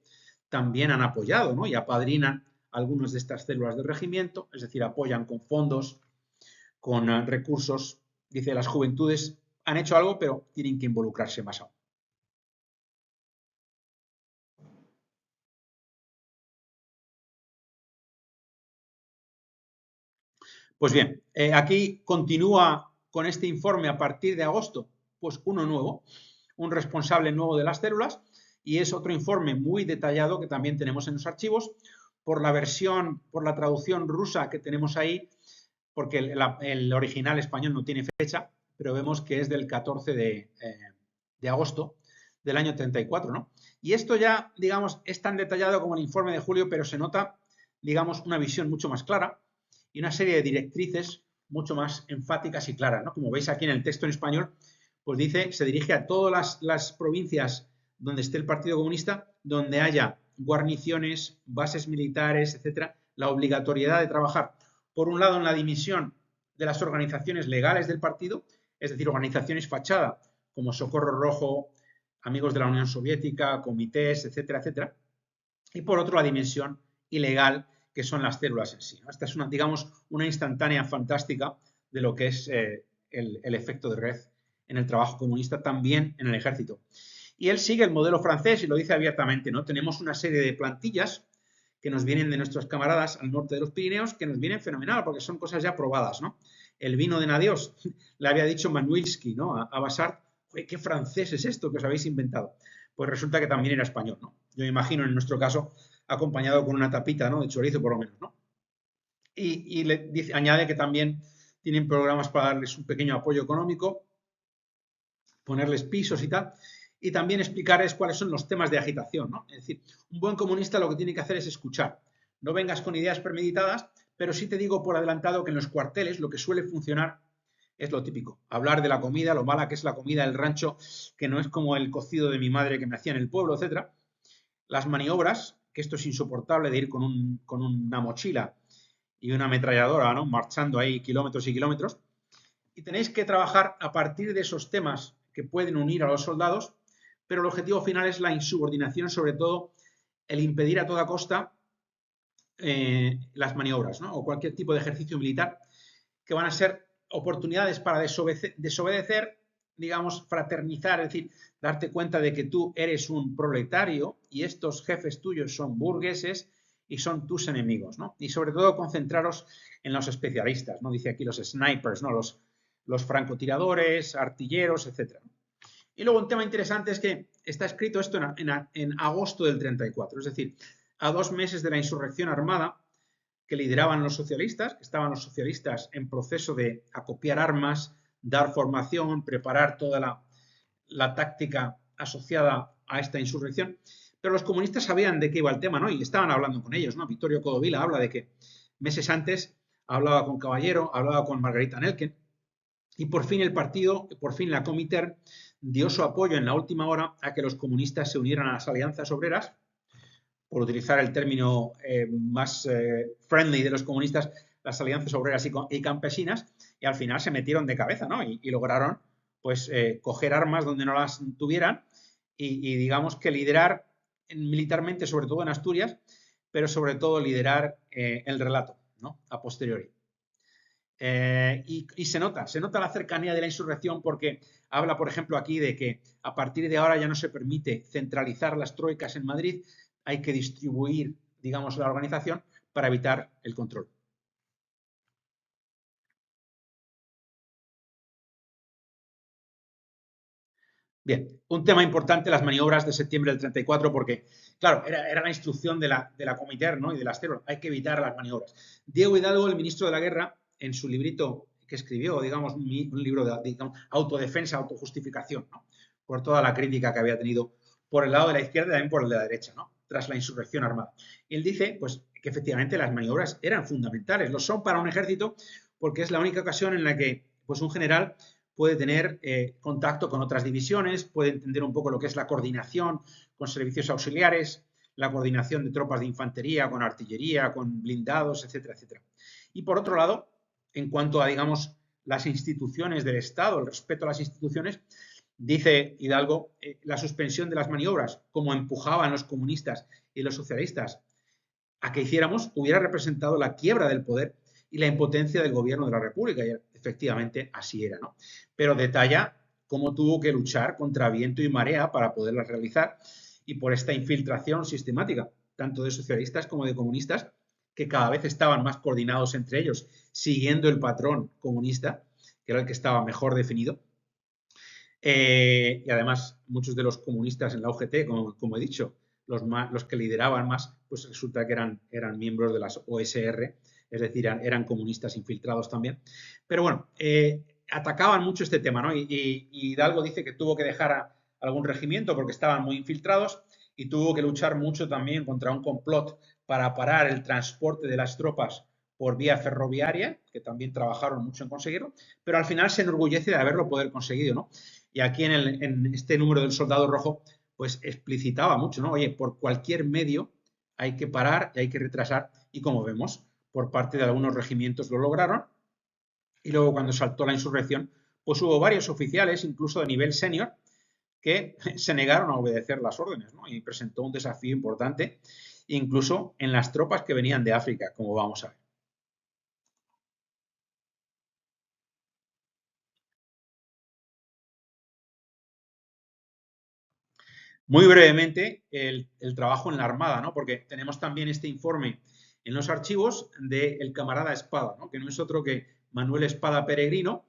también han apoyado, ¿no? Y apadrinan algunas de estas células del regimiento, es decir, apoyan con fondos, con recursos. Dice, las juventudes han hecho algo, pero tienen que involucrarse más aún. Pues bien, aquí continúa con este informe a partir de agosto, pues uno nuevo, un responsable nuevo de las células, y es otro informe muy detallado que también tenemos en los archivos, por la versión, por la traducción rusa que tenemos ahí, porque el original español no tiene fecha, pero vemos que es del 14 de agosto del año 34, ¿no? Y esto ya, digamos, es tan detallado como el informe de Julio, pero se nota, digamos, una visión mucho más clara y una serie de directrices mucho más enfáticas y claras, ¿no? Como veis aquí en el texto en español, pues dice, se dirige a todas las provincias donde esté el Partido Comunista, donde haya guarniciones, bases militares, etcétera, la obligatoriedad de trabajar, por un lado, en la dimisión de las organizaciones legales del partido, es decir, organizaciones fachada, como Socorro Rojo, Amigos de la Unión Soviética, comités, etcétera, etcétera, y por otro, la dimensión ilegal, que son las células en sí. Esta es una, digamos, una instantánea fantástica de lo que es el efecto de red en el trabajo comunista, también en el ejército. Y él sigue el modelo francés y lo dice abiertamente, ¿no? Tenemos una serie de plantillas que nos vienen de nuestros camaradas al norte de los Pirineos, que nos vienen fenomenal, porque son cosas ya probadas, ¿no? El vino de Nadios, le había dicho Manuilsky, ¿no? A Bassart, ¿qué francés es esto que os habéis inventado? Pues resulta que también era español, ¿no? Yo me imagino, en nuestro caso, acompañado con una tapita, ¿no? De chorizo, por lo menos, ¿no? Y le dice, añade que también tienen programas para darles un pequeño apoyo económico, ponerles pisos y tal, y también explicarles cuáles son los temas de agitación, ¿no? Es decir, un buen comunista lo que tiene que hacer es escuchar. No vengas con ideas premeditadas, pero sí te digo por adelantado que en los cuarteles lo que suele funcionar es lo típico. Hablar de la comida, lo mala que es la comida del rancho, que no es como el cocido de mi madre que me hacía en el pueblo, etcétera. Las maniobras, que esto es insoportable de ir con una mochila y una ametralladora, ¿no? Marchando ahí kilómetros y kilómetros. Y tenéis que trabajar a partir de esos temas que pueden unir a los soldados, pero el objetivo final es la insubordinación, sobre todo el impedir a toda costa las maniobras, ¿no? O cualquier tipo de ejercicio militar, que van a ser oportunidades para desobedecer, digamos, fraternizar, es decir, darte cuenta de que tú eres un proletario y estos jefes tuyos son burgueses y son tus enemigos, ¿no? Y sobre todo concentraros en los especialistas, ¿no? Dice aquí los snipers, ¿no? Los francotiradores, artilleros, etc. Y luego un tema interesante es que está escrito esto en agosto del 34, es decir, a 2 meses de la insurrección armada que lideraban los socialistas, que estaban los socialistas en proceso de acopiar armas, dar formación, preparar toda la táctica asociada a esta insurrección, pero los comunistas sabían de qué iba el tema, ¿no? Y estaban hablando con ellos, ¿no? Vittorio Codovila habla de que meses antes hablaba con Caballero, hablaba con Margarita Nelken, y por fin el partido, por fin la Comiter, dio su apoyo en la última hora a que los comunistas se unieran a las alianzas obreras, por utilizar el término más friendly de los comunistas, las alianzas obreras y campesinas, y al final se metieron de cabeza, ¿no? Y lograron, pues, coger armas donde no las tuvieran y digamos que liderar militarmente, sobre todo en Asturias, pero sobre todo liderar el relato, ¿no? A posteriori. Y se nota la cercanía de la insurrección porque habla, por ejemplo, aquí de que a partir de ahora ya no se permite centralizar las troicas en Madrid, hay que distribuir, digamos, la organización para evitar el control. Bien, un tema importante, las maniobras de septiembre del 34, porque, claro, era la instrucción de la Comiter, ¿no? Y de las células, hay que evitar las maniobras. Diego Hidalgo, el ministro de la Guerra, en su librito que escribió, digamos, un libro de digamos, autodefensa, autojustificación, ¿no? Por toda la crítica que había tenido por el lado de la izquierda y también por el de la derecha, ¿no? Tras la insurrección armada. Y él dice, pues, que efectivamente las maniobras eran fundamentales, lo son para un ejército porque es la única ocasión en la que, pues, un general puede tener contacto con otras divisiones, puede entender un poco lo que es la coordinación con servicios auxiliares, la coordinación de tropas de infantería, con artillería, con blindados, etcétera, etcétera. Y por otro lado, en cuanto a, digamos, las instituciones del Estado, el respeto a las instituciones, dice Hidalgo, la suspensión de las maniobras, como empujaban los comunistas y los socialistas a que hiciéramos, hubiera representado la quiebra del poder y la impotencia del gobierno de la República. Y efectivamente así era, ¿no? Pero detalla cómo tuvo que luchar contra viento y marea para poderlas realizar y por esta infiltración sistemática, tanto de socialistas como de comunistas, que cada vez estaban más coordinados entre ellos, siguiendo el patrón comunista, que era el que estaba mejor definido. Y además, muchos de los comunistas en la UGT, como he dicho, los que lideraban más, pues resulta que eran miembros de las OSR, es decir, eran comunistas infiltrados también. Pero bueno, atacaban mucho este tema, ¿no? Y Hidalgo dice que tuvo que dejar a algún regimiento porque estaban muy infiltrados y tuvo que luchar mucho también contra un complot para parar el transporte de las tropas por vía ferroviaria, que también trabajaron mucho en conseguirlo, pero al final se enorgullece de haberlo poder conseguido, ¿no? Y aquí en este número del soldado rojo, pues explicitaba mucho, ¿no? Oye, por cualquier medio hay que parar y hay que retrasar. Y como vemos, por parte de algunos regimientos lo lograron. Y luego cuando saltó la insurrección, pues hubo varios oficiales, incluso de nivel senior, que se negaron a obedecer las órdenes, ¿no? Y presentó un desafío importante, incluso en las tropas que venían de África, como vamos a ver. Muy brevemente, el trabajo en la Armada, ¿no? Porque tenemos también este informe en los archivos del camarada Espada, ¿no? Que no es otro que Manuel Espada Peregrino,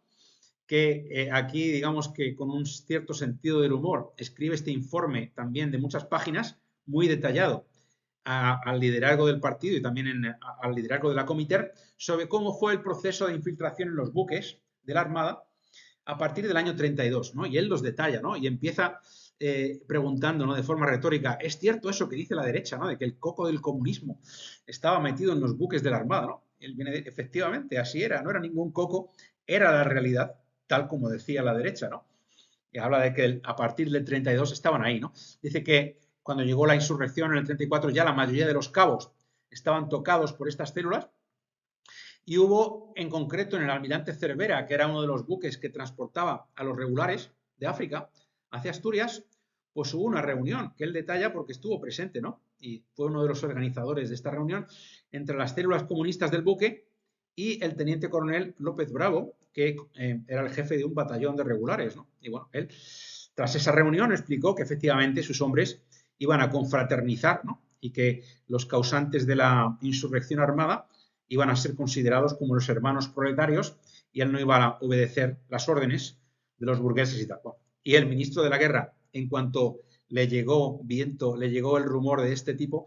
que aquí, digamos que con un cierto sentido del humor, escribe este informe también de muchas páginas, muy detallado, al liderazgo del partido y también al liderazgo de la Comiter, sobre cómo fue el proceso de infiltración en los buques de la Armada a partir del año 32, ¿no? Y él los detalla, ¿no? Y empieza preguntando, ¿no? De forma retórica, ¿es cierto eso que dice la derecha, ¿no? De que el coco del comunismo estaba metido en los buques de la Armada, ¿no? Él viene efectivamente, así era, no era ningún coco, era la realidad, tal como decía la derecha, ¿no? Y habla de que a partir del 32 estaban ahí, ¿no? Dice que cuando llegó la insurrección en el 34 ya la mayoría de los cabos estaban tocados por estas células y hubo en concreto en el almirante Cervera, que era uno de los buques que transportaba a los regulares de África hacia Asturias, pues hubo una reunión que él detalla porque estuvo presente, ¿no? Y fue uno de los organizadores de esta reunión entre las células comunistas del buque y el teniente coronel López Bravo, que era el jefe de un batallón de regulares, ¿no? Y bueno, él, tras esa reunión, explicó que efectivamente sus hombres iban a confraternizar, ¿no? Y que los causantes de la insurrección armada iban a ser considerados como los hermanos proletarios y él no iba a obedecer las órdenes de los burgueses y tal. Bueno, y el ministro de la guerra, en cuanto le llegó viento, le llegó el rumor de este tipo,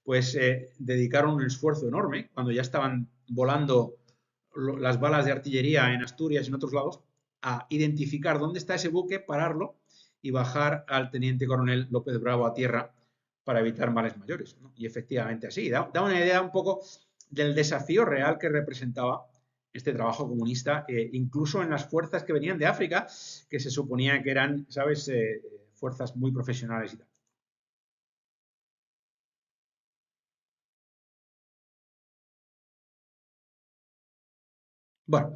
pues dedicaron un esfuerzo enorme cuando ya estaban volando las balas de artillería en Asturias y en otros lados, a identificar dónde está ese buque, pararlo y bajar al teniente coronel López Bravo a tierra para evitar males mayores, ¿no? Y efectivamente así, da una idea un poco del desafío real que representaba este trabajo comunista, incluso en las fuerzas que venían de África, que se suponía que eran, ¿sabes?, fuerzas muy profesionales y tal. Bueno,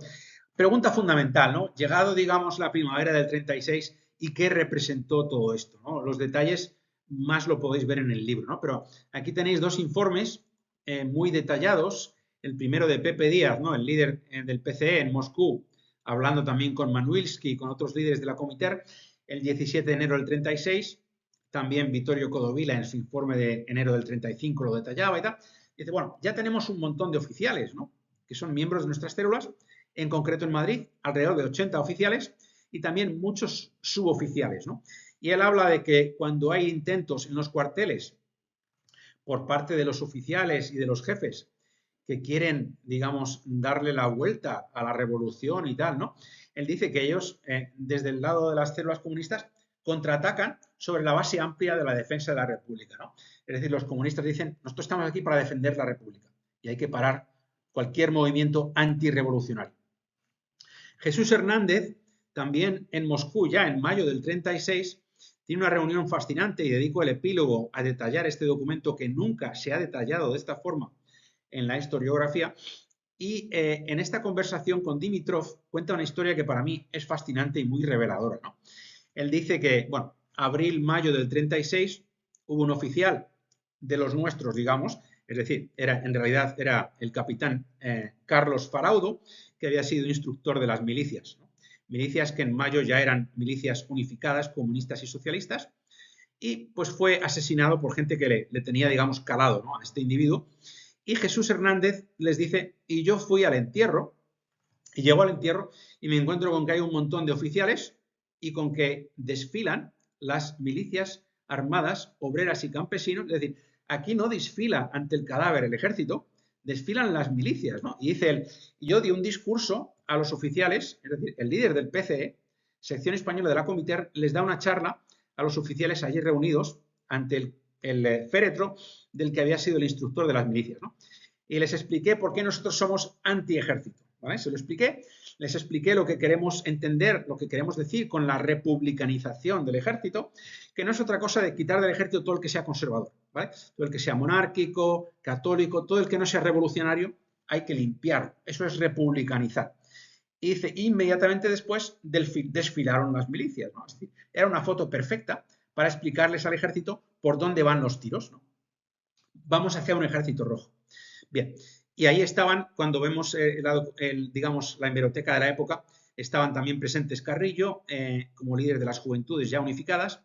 pregunta fundamental, ¿no? Llegado, digamos, la primavera del 36, ¿y qué representó todo esto? ¿No? Los detalles más lo podéis ver en el libro, ¿no? Pero aquí tenéis dos informes muy detallados. El primero de Pepe Díaz, ¿no? El líder del PCE en Moscú, hablando también con Manuilsky y con otros líderes de la Comiter, el 17 de enero del 36. También Vittorio Codovila en su informe de enero del 35 lo detallaba y tal. Dice, bueno, ya tenemos un montón de oficiales, ¿no? Que son miembros de nuestras células, en concreto en Madrid, alrededor de 80 oficiales y también muchos suboficiales, ¿no? Y él habla de que cuando hay intentos en los cuarteles por parte de los oficiales y de los jefes que quieren, digamos, darle la vuelta a la revolución y tal, ¿no? Él dice que ellos, desde el lado de las células comunistas, contraatacan sobre la base amplia de la defensa de la República, ¿no? Es decir, los comunistas dicen, nosotros estamos aquí para defender la República y hay que parar cualquier movimiento antirrevolucionario. Jesús Hernández, también en Moscú, ya en mayo del 36, tiene una reunión fascinante y dedico el epílogo a detallar este documento que nunca se ha detallado de esta forma en la historiografía. Y en esta conversación con Dimitrov cuenta una historia que para mí es fascinante y muy reveladora, ¿no? Él dice que, bueno, abril-mayo del 36 hubo un oficial de los nuestros, digamos, es decir, en realidad era el capitán Carlos Faraudo, que había sido instructor de las milicias, ¿no? Milicias que en mayo ya eran milicias unificadas, comunistas y socialistas, y pues fue asesinado por gente que le tenía, digamos, calado, ¿no?, a este individuo. Y Jesús Hernández les dice, y yo fui al entierro, y llego al entierro y me encuentro con que hay un montón de oficiales y con que desfilan las milicias armadas, obreras y campesinos. Es decir, aquí no desfila ante el cadáver el ejército, desfilan las milicias, ¿no? Y dice él, yo di un discurso a los oficiales, es decir, el líder del PCE, sección española de la Comiter, les da una charla a los oficiales allí reunidos ante el féretro del que había sido el instructor de las milicias, ¿no? Y les expliqué por qué nosotros somos anti-ejército. ¿vale? Se lo expliqué, les expliqué lo que queremos entender, lo que queremos decir con la republicanización del ejército, que no es otra cosa de quitar del ejército todo el que sea conservador, ¿vale? Todo el que sea monárquico, católico, todo el que no sea revolucionario, hay que limpiarlo. Eso es republicanizar. Y dice, inmediatamente después desfilaron las milicias, ¿no? Es decir, era una foto perfecta para explicarles al ejército por dónde van los tiros, ¿no? Vamos hacia un ejército rojo. Bien, y ahí estaban, cuando vemos, digamos, la hemeroteca de la época, estaban también presentes Carrillo, como líder de las juventudes ya unificadas,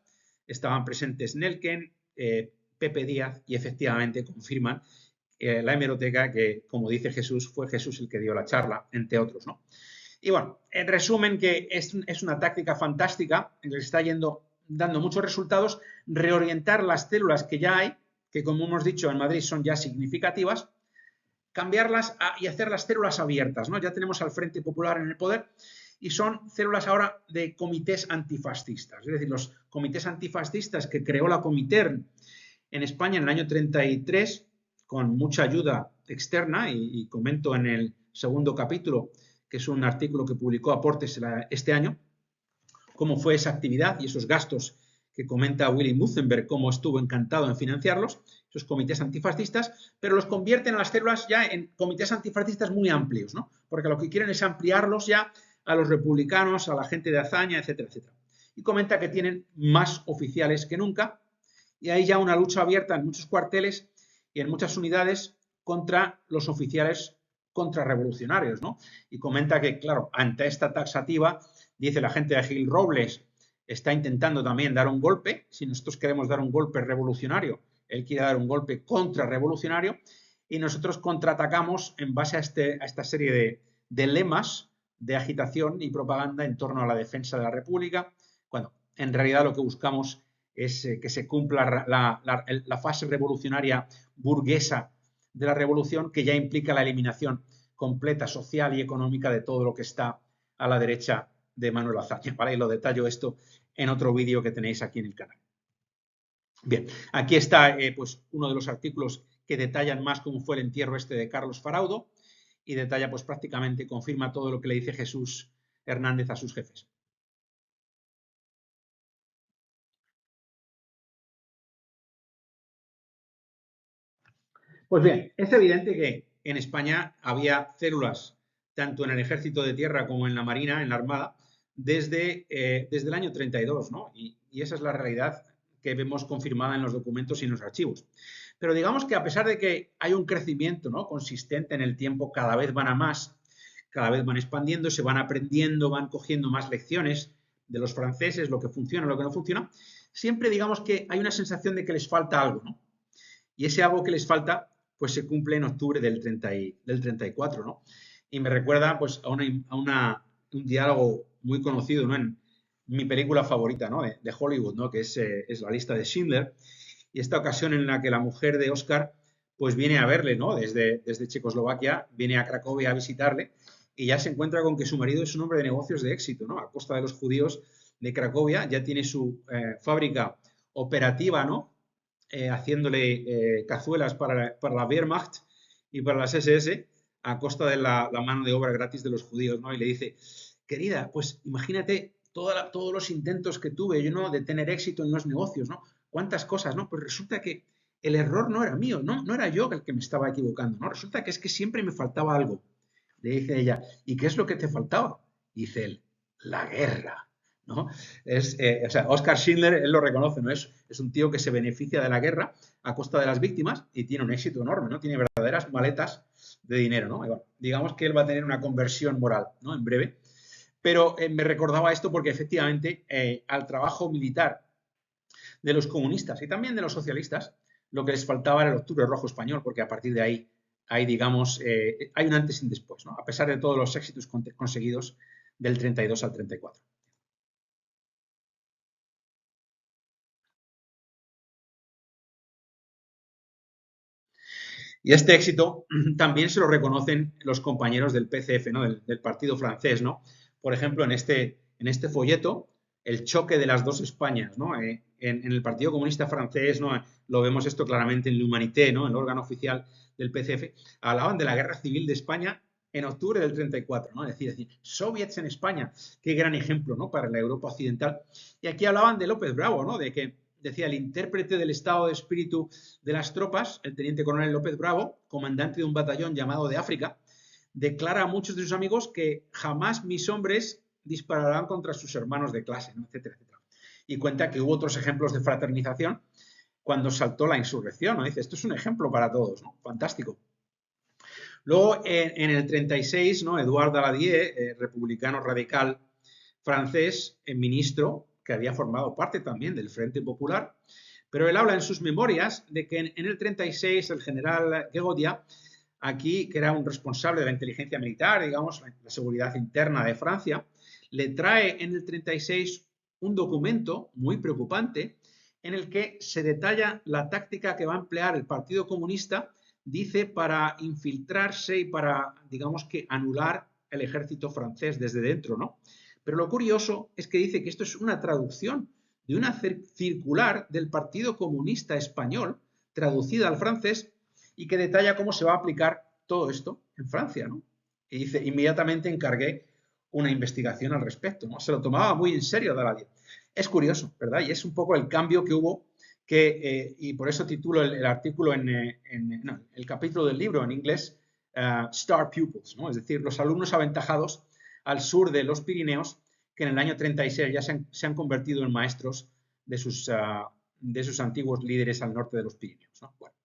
estaban presentes Nelken, Pepe Díaz, y efectivamente confirman la hemeroteca que, como dice Jesús, fue Jesús el que dio la charla, entre otros, ¿no? Y bueno, en resumen, que es una táctica fantástica, que le está dando muchos resultados, reorientar las células que ya hay, que como hemos dicho en Madrid son ya significativas, cambiarlas y hacer las células abiertas, ¿no? Ya tenemos al Frente Popular en el poder y son células ahora de comités antifascistas, es decir, los comités antifascistas que creó la Comintern en España en el año 33 con mucha ayuda externa y comento en el segundo capítulo, que es un artículo que publicó Aportes este año, cómo fue esa actividad y esos gastos que comenta Willy Mutzenberg, cómo estuvo encantado en financiarlos, esos comités antifascistas, pero los convierten a las células ya en comités antifascistas muy amplios, ¿no? Porque lo que quieren es ampliarlos ya a los republicanos, a la gente de hazaña, etcétera, etcétera. Y comenta que tienen más oficiales que nunca y hay ya una lucha abierta en muchos cuarteles y en muchas unidades contra los oficiales contrarrevolucionarios, ¿no? Y comenta que, claro, ante esta taxativa, dice la gente de Gil Robles, está intentando también dar un golpe. Si nosotros queremos dar un golpe revolucionario, él quiere dar un golpe contrarrevolucionario y nosotros contraatacamos en base a esta serie de lemas de agitación y propaganda en torno a la defensa de la República, cuando en realidad lo que buscamos es que se cumpla la fase revolucionaria burguesa de la revolución, que ya implica la eliminación completa social y económica de todo lo que está a la derecha de Manuel Azaña, ¿vale? Y lo detallo esto en otro vídeo que tenéis aquí en el canal. Bien, aquí está pues uno de los artículos que detallan más cómo fue el entierro este de Carlos Faraudo y detalla pues prácticamente, confirma todo lo que le dice Jesús Hernández a sus jefes. Pues bien, es evidente que en España había células, tanto en el ejército de tierra como en la marina, en la armada, desde el año 32, ¿no? Y esa es la realidad que vemos confirmada en los documentos y en los archivos. Pero digamos que a pesar de que hay un crecimiento, ¿no?, consistente en el tiempo, cada vez van a más, cada vez van expandiendo, se van aprendiendo, van cogiendo más lecciones de los franceses, lo que funciona, lo que no funciona, siempre digamos que hay una sensación de que les falta algo, ¿no? Y ese algo que les falta pues se cumple en octubre del 34, ¿no? Y me recuerda pues a un diálogo muy conocido, ¿no?, en mi película favorita, ¿no?, de Hollywood, ¿no?, que es La lista de Schindler, y esta ocasión en la que la mujer de Oscar pues viene a verle, ¿no?, desde Checoslovaquia, viene a Cracovia a visitarle y ya se encuentra con que su marido es un hombre de negocios de éxito, ¿no?, a costa de los judíos de Cracovia, ya tiene su fábrica operativa, ¿no?, haciéndole cazuelas para la Wehrmacht y para las SS a costa de la mano de obra gratis de los judíos, ¿no? Y le dice, querida, pues imagínate todos los intentos que tuve yo, ¿no?, de tener éxito en los negocios, ¿no? Cuántas cosas, ¿no? Pues resulta que el error no era mío, no era yo el que me estaba equivocando, ¿no? Resulta que es que siempre me faltaba algo. Le dice ella, ¿y qué es lo que te faltaba? Dice él, la guerra. ¿No? O sea, Oscar Schindler, él lo reconoce, ¿no? Es un tío que se beneficia de la guerra a costa de las víctimas y tiene un éxito enorme, ¿no? Tiene verdaderas maletas de dinero, ¿no? Bueno, digamos que él va a tener una conversión moral, ¿no?, en breve. Pero me recordaba esto porque efectivamente al trabajo militar de los comunistas y también de los socialistas, lo que les faltaba era el Octubre Rojo español, porque a partir de ahí hay, digamos, hay un antes y un después, ¿no?, a pesar de todos los éxitos conseguidos del 32 al 34. Y este éxito también se lo reconocen los compañeros del PCF, ¿no?, del partido francés, ¿no? Por ejemplo, en este folleto, el choque de las dos Españas, ¿no? En el Partido Comunista Francés, ¿no?, lo vemos esto claramente en l'Humanité, ¿no?, el órgano oficial del PCF, hablaban de la guerra civil de España en octubre del 34, ¿no? Es decir, soviets en España, qué gran ejemplo, ¿no? Para la Europa occidental. Y aquí hablaban de López Bravo, ¿no? De que decía el intérprete del estado de espíritu de las tropas, el teniente coronel López Bravo, comandante de un batallón llamado de África, declara a muchos de sus amigos que jamás mis hombres dispararán contra sus hermanos de clase, ¿no? Etcétera, etcétera. Y cuenta que hubo otros ejemplos de fraternización cuando saltó la insurrección, ¿no? Dice, esto es un ejemplo para todos, ¿no? Fantástico. Luego, en el 36, ¿no? Edouard Daladier, republicano radical francés, ministro, que había formado parte también del Frente Popular, pero él habla en sus memorias de que en el 36 el general Guégodia, aquí, que era un responsable de la inteligencia militar, digamos, la seguridad interna de Francia, le trae en el 36 un documento muy preocupante en el que se detalla la táctica que va a emplear el Partido Comunista, dice, para infiltrarse y para, digamos que, anular el ejército francés desde dentro, ¿no? Pero lo curioso es que dice que esto es una traducción de una circular del Partido Comunista Español, traducida al francés, y que detalla cómo se va a aplicar todo esto en Francia, ¿no? Y dice, inmediatamente encargué una investigación al respecto, ¿no? Se lo tomaba muy en serio Daladier. Es curioso, ¿verdad? Y es un poco el cambio que hubo, y por eso titulo el artículo no, el capítulo del libro en inglés, Star Pupils, ¿no? Es decir, los alumnos aventajados al sur de los Pirineos, que en el año 36 ya se han convertido en maestros de sus antiguos líderes al norte de los Pirineos, ¿no? Bueno.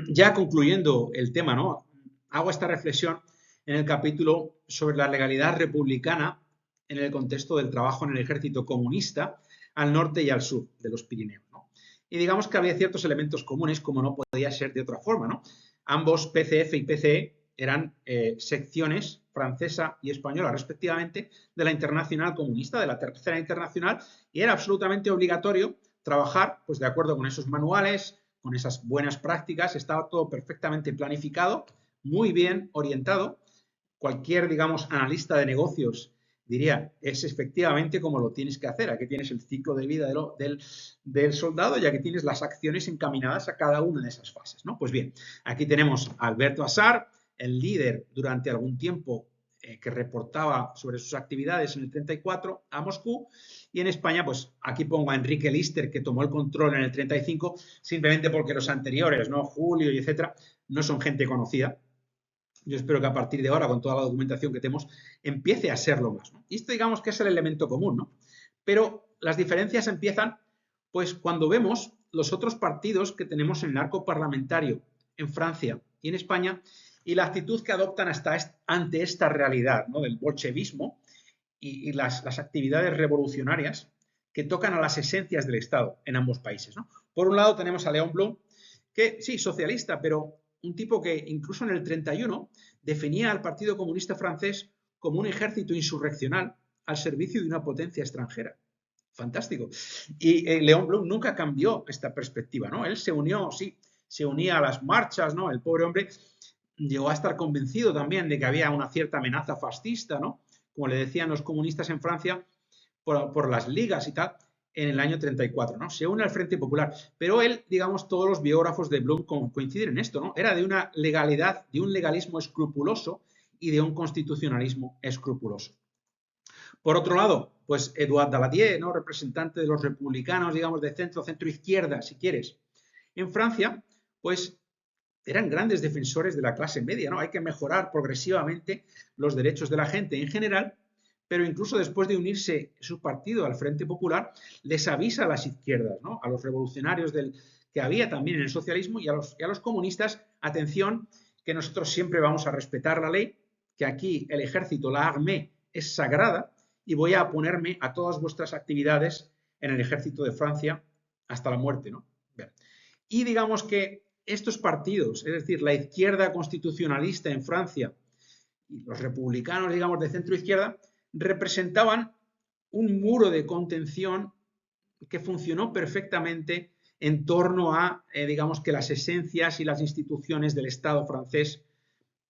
Ya concluyendo el tema, ¿no? Hago esta reflexión en el capítulo sobre la legalidad republicana en el contexto del trabajo en el ejército comunista al norte y al sur de los Pirineos, ¿no? Y digamos que había ciertos elementos comunes, como no podía ser de otra forma, ¿no? Ambos, PCF y PCE, eran secciones francesa y española, respectivamente, de la Internacional Comunista, de la Tercera Internacional, y era absolutamente obligatorio trabajar, pues, de acuerdo con esos manuales, con esas buenas prácticas, estaba todo perfectamente planificado, muy bien orientado. Cualquier, digamos, analista de negocios diría, es efectivamente como lo tienes que hacer. Aquí tienes el ciclo de vida del soldado y aquí tienes las acciones encaminadas a cada una de esas fases, ¿no? Pues bien, aquí tenemos a Alberto Assar, el líder durante algún tiempo que reportaba sobre sus actividades en el 34 a Moscú, y en España, pues aquí pongo a Enrique Lister, que tomó el control en el 35, simplemente porque los anteriores, ¿no? Julio y etcétera, no son gente conocida. Yo espero que a partir de ahora, con toda la documentación que tenemos, empiece a serlo más, ¿no? Y esto, digamos, que es el elemento común, ¿no? Pero las diferencias empiezan, pues, cuando vemos los otros partidos que tenemos en el arco parlamentario en Francia y en España, y la actitud que adoptan ante esta realidad, ¿no? Del bolchevismo y las actividades revolucionarias que tocan a las esencias del Estado en ambos países, ¿no? Por un lado tenemos a Léon Blum, que sí, socialista, pero un tipo que incluso en el 31 definía al Partido Comunista francés como un ejército insurreccional al servicio de una potencia extranjera. Fantástico. Y Léon Blum nunca cambió esta perspectiva, ¿no? Él se unió, sí, se unía a las marchas, ¿no? El pobre hombre llegó a estar convencido también de que había una cierta amenaza fascista, ¿no? Como le decían los comunistas en Francia, por las ligas y tal, en el año 34, ¿no? Se une al Frente Popular. Pero él, digamos, todos los biógrafos de Blum coinciden en esto, ¿no? Era de una legalidad, de un legalismo escrupuloso y de un constitucionalismo escrupuloso. Por otro lado, pues Edouard Daladier, ¿no? Representante de los republicanos, digamos, de centro-izquierda, si quieres. En Francia, pues eran grandes defensores de la clase media, ¿no? Hay que mejorar progresivamente los derechos de la gente en general, pero incluso después de unirse su partido al Frente Popular, les avisa a las izquierdas, ¿no? A los revolucionarios que había también en el socialismo y a los comunistas, atención, que nosotros siempre vamos a respetar la ley, que aquí el ejército, la armée, es sagrada y voy a oponerme a todas vuestras actividades en el ejército de Francia hasta la muerte, ¿no? Y digamos que estos partidos, es decir, la izquierda constitucionalista en Francia y los republicanos, digamos, de centro-izquierda, representaban un muro de contención que funcionó perfectamente en torno a, digamos, que las esencias y las instituciones del Estado francés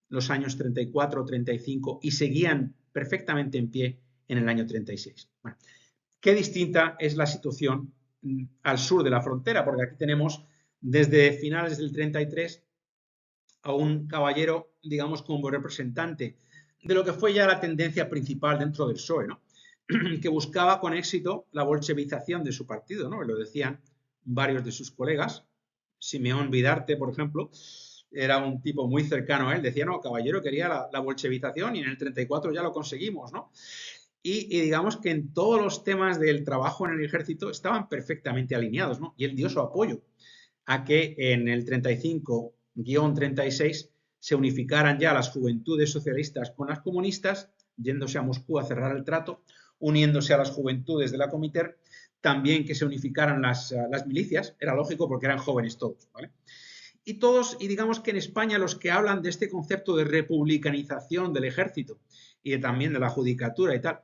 los años 34, 35 y seguían perfectamente en pie en el año 36. Bueno, qué distinta es la situación al sur de la frontera, porque aquí tenemos desde finales del 33 a un caballero, digamos, como representante de lo que fue ya la tendencia principal dentro del PSOE, ¿no? Que buscaba con éxito la bolchevización de su partido, ¿no? Lo decían varios de sus colegas. Simeón Vidarte, por ejemplo, era un tipo muy cercano a él. Decía, no, caballero, quería la bolchevización y en el 34 ya lo conseguimos, ¿no? Y digamos que en todos los temas del trabajo en el ejército estaban perfectamente alineados, ¿no? Y él dio su apoyo a que en el 35-36 se unificaran ya las juventudes socialistas con las comunistas, yéndose a Moscú a cerrar el trato, uniéndose a las juventudes de la Comiter, también que se unificaran las milicias, era lógico porque eran jóvenes todos, ¿vale? Y todos, y digamos que en España los que hablan de este concepto de republicanización del ejército y también de la judicatura y tal,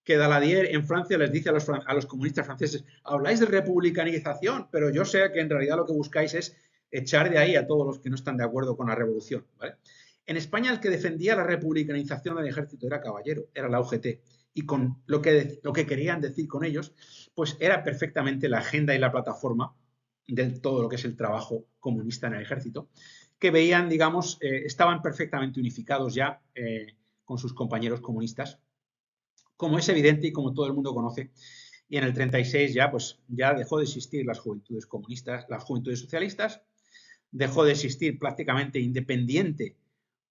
que Daladier en Francia les dice a los comunistas franceses, habláis de republicanización, pero yo sé que en realidad lo que buscáis es echar de ahí a todos los que no están de acuerdo con la revolución, ¿vale? En España el que defendía la republicanización del ejército era Caballero, era la UGT, y con lo que querían decir con ellos, pues era perfectamente la agenda y la plataforma de todo lo que es el trabajo comunista en el ejército, que veían, digamos, estaban perfectamente unificados ya con sus compañeros comunistas, como es evidente y como todo el mundo conoce. Y en el 36 ya, pues, ya dejó de existir las juventudes comunistas, las juventudes socialistas, dejó de existir prácticamente independiente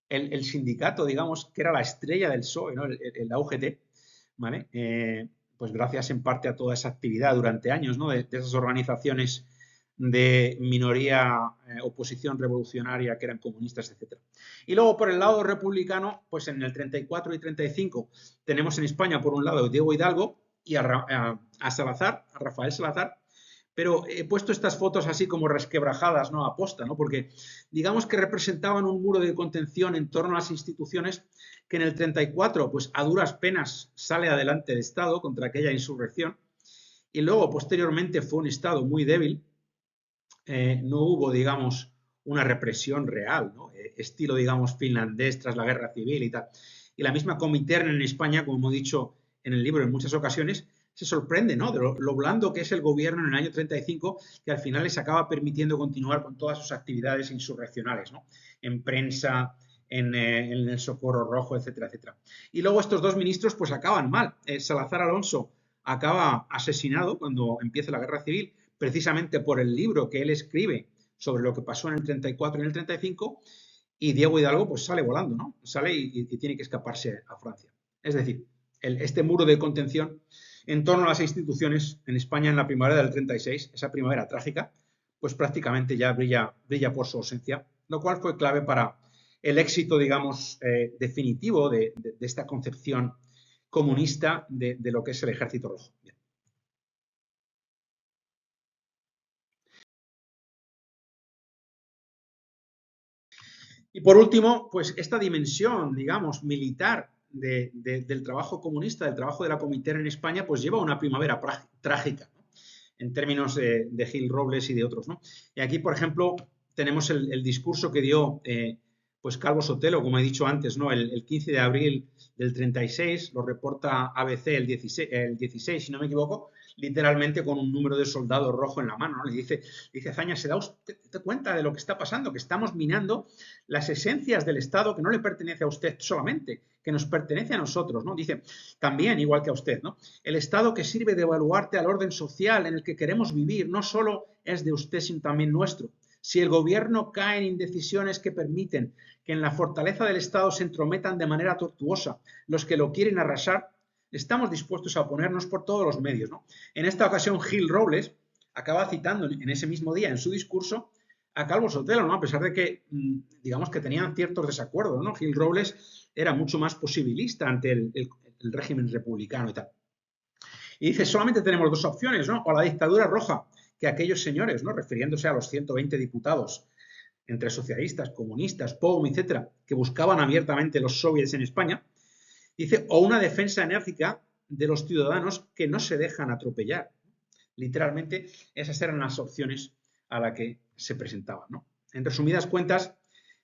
el sindicato, digamos, que era la estrella del PSOE, ¿no? La UGT, ¿vale? Pues gracias en parte a toda esa actividad durante años, ¿no? De esas organizaciones de minoría, oposición revolucionaria que eran comunistas, etc. Y luego por el lado republicano, pues en el 34 y 35 tenemos en España por un lado a Diego Hidalgo y a Salazar, a Rafael Salazar, pero he puesto estas fotos así como resquebrajadas, ¿no? Aposta, ¿no? Porque digamos que representaban un muro de contención en torno a las instituciones que en el 34, pues a duras penas sale adelante de Estado contra aquella insurrección y luego posteriormente fue un Estado muy débil, no hubo, digamos, una represión real, ¿no? Estilo, digamos, finlandés tras la guerra civil y tal. Y la misma Comintern en España, como hemos dicho en el libro en muchas ocasiones, se sorprende, ¿no? De lo blando que es el gobierno en el año 35, que al final les acaba permitiendo continuar con todas sus actividades insurreccionales, ¿no? En prensa, en el Socorro Rojo, etcétera, etcétera. Y luego estos dos ministros pues acaban mal. Salazar Alonso acaba asesinado cuando empieza la guerra civil, precisamente por el libro que él escribe sobre lo que pasó en el 34 y en el 35, y Diego Hidalgo pues sale volando, ¿no? Sale y tiene que escaparse a Francia. Es decir, este muro de contención en torno a las instituciones en España en la primavera del 36, esa primavera trágica, pues prácticamente ya brilla por su ausencia, lo cual fue clave para el éxito, digamos, definitivo de esta concepción comunista de lo que es el Ejército Rojo. Bien. Y por último, pues esta dimensión, digamos, militar del trabajo comunista, del trabajo de la Comintern en España, pues lleva una primavera trágica, ¿no? En términos de Gil Robles y de otros, ¿no? Y aquí, por ejemplo, tenemos el discurso que dio pues Calvo Sotelo, como he dicho antes, ¿no? El 15 de abril del 36, lo reporta ABC el 16, si no me equivoco, literalmente con un número de soldados rojo en la mano, ¿no? Le dice Azaña, ¿se da usted cuenta de lo que está pasando? Que estamos minando las esencias del Estado que no le pertenece a usted solamente, que nos pertenece a nosotros, ¿no? Dice, también, igual que a usted, ¿no? El Estado que sirve de baluarte al orden social en el que queremos vivir no solo es de usted, sino también nuestro. Si el gobierno cae en indecisiones que permiten que en la fortaleza del Estado se entrometan de manera tortuosa los que lo quieren arrasar, estamos dispuestos a oponernos por todos los medios, ¿no? En esta ocasión, Gil Robles acaba citando en ese mismo día en su discurso a Calvo Sotelo, ¿no? A pesar de que, digamos que tenían ciertos desacuerdos, ¿no? Gil Robles era mucho más posibilista ante el régimen republicano y tal. Y dice, solamente tenemos dos opciones, ¿no? O la dictadura roja, que aquellos señores, ¿no? Refiriéndose a los 120 diputados entre socialistas, comunistas, POUM, etcétera, que buscaban abiertamente los soviets en España, dice, o una defensa enérgica de los ciudadanos que no se dejan atropellar. Literalmente, esas eran las opciones a las que se presentaban, ¿no? En resumidas cuentas,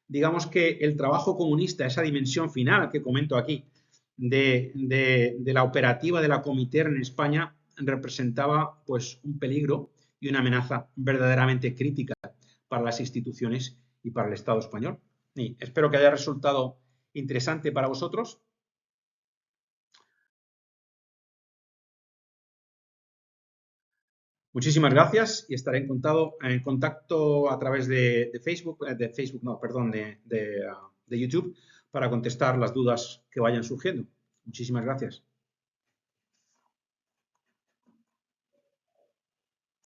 digamos que el trabajo comunista, esa dimensión final que comento aquí, de la operativa de la Comintern en España, representaba pues un peligro y una amenaza verdaderamente crítica para las instituciones y para el Estado español. Y espero que haya resultado interesante para vosotros. Muchísimas gracias y estaré en contacto a través de Facebook, de YouTube, para contestar las dudas que vayan surgiendo. Muchísimas gracias.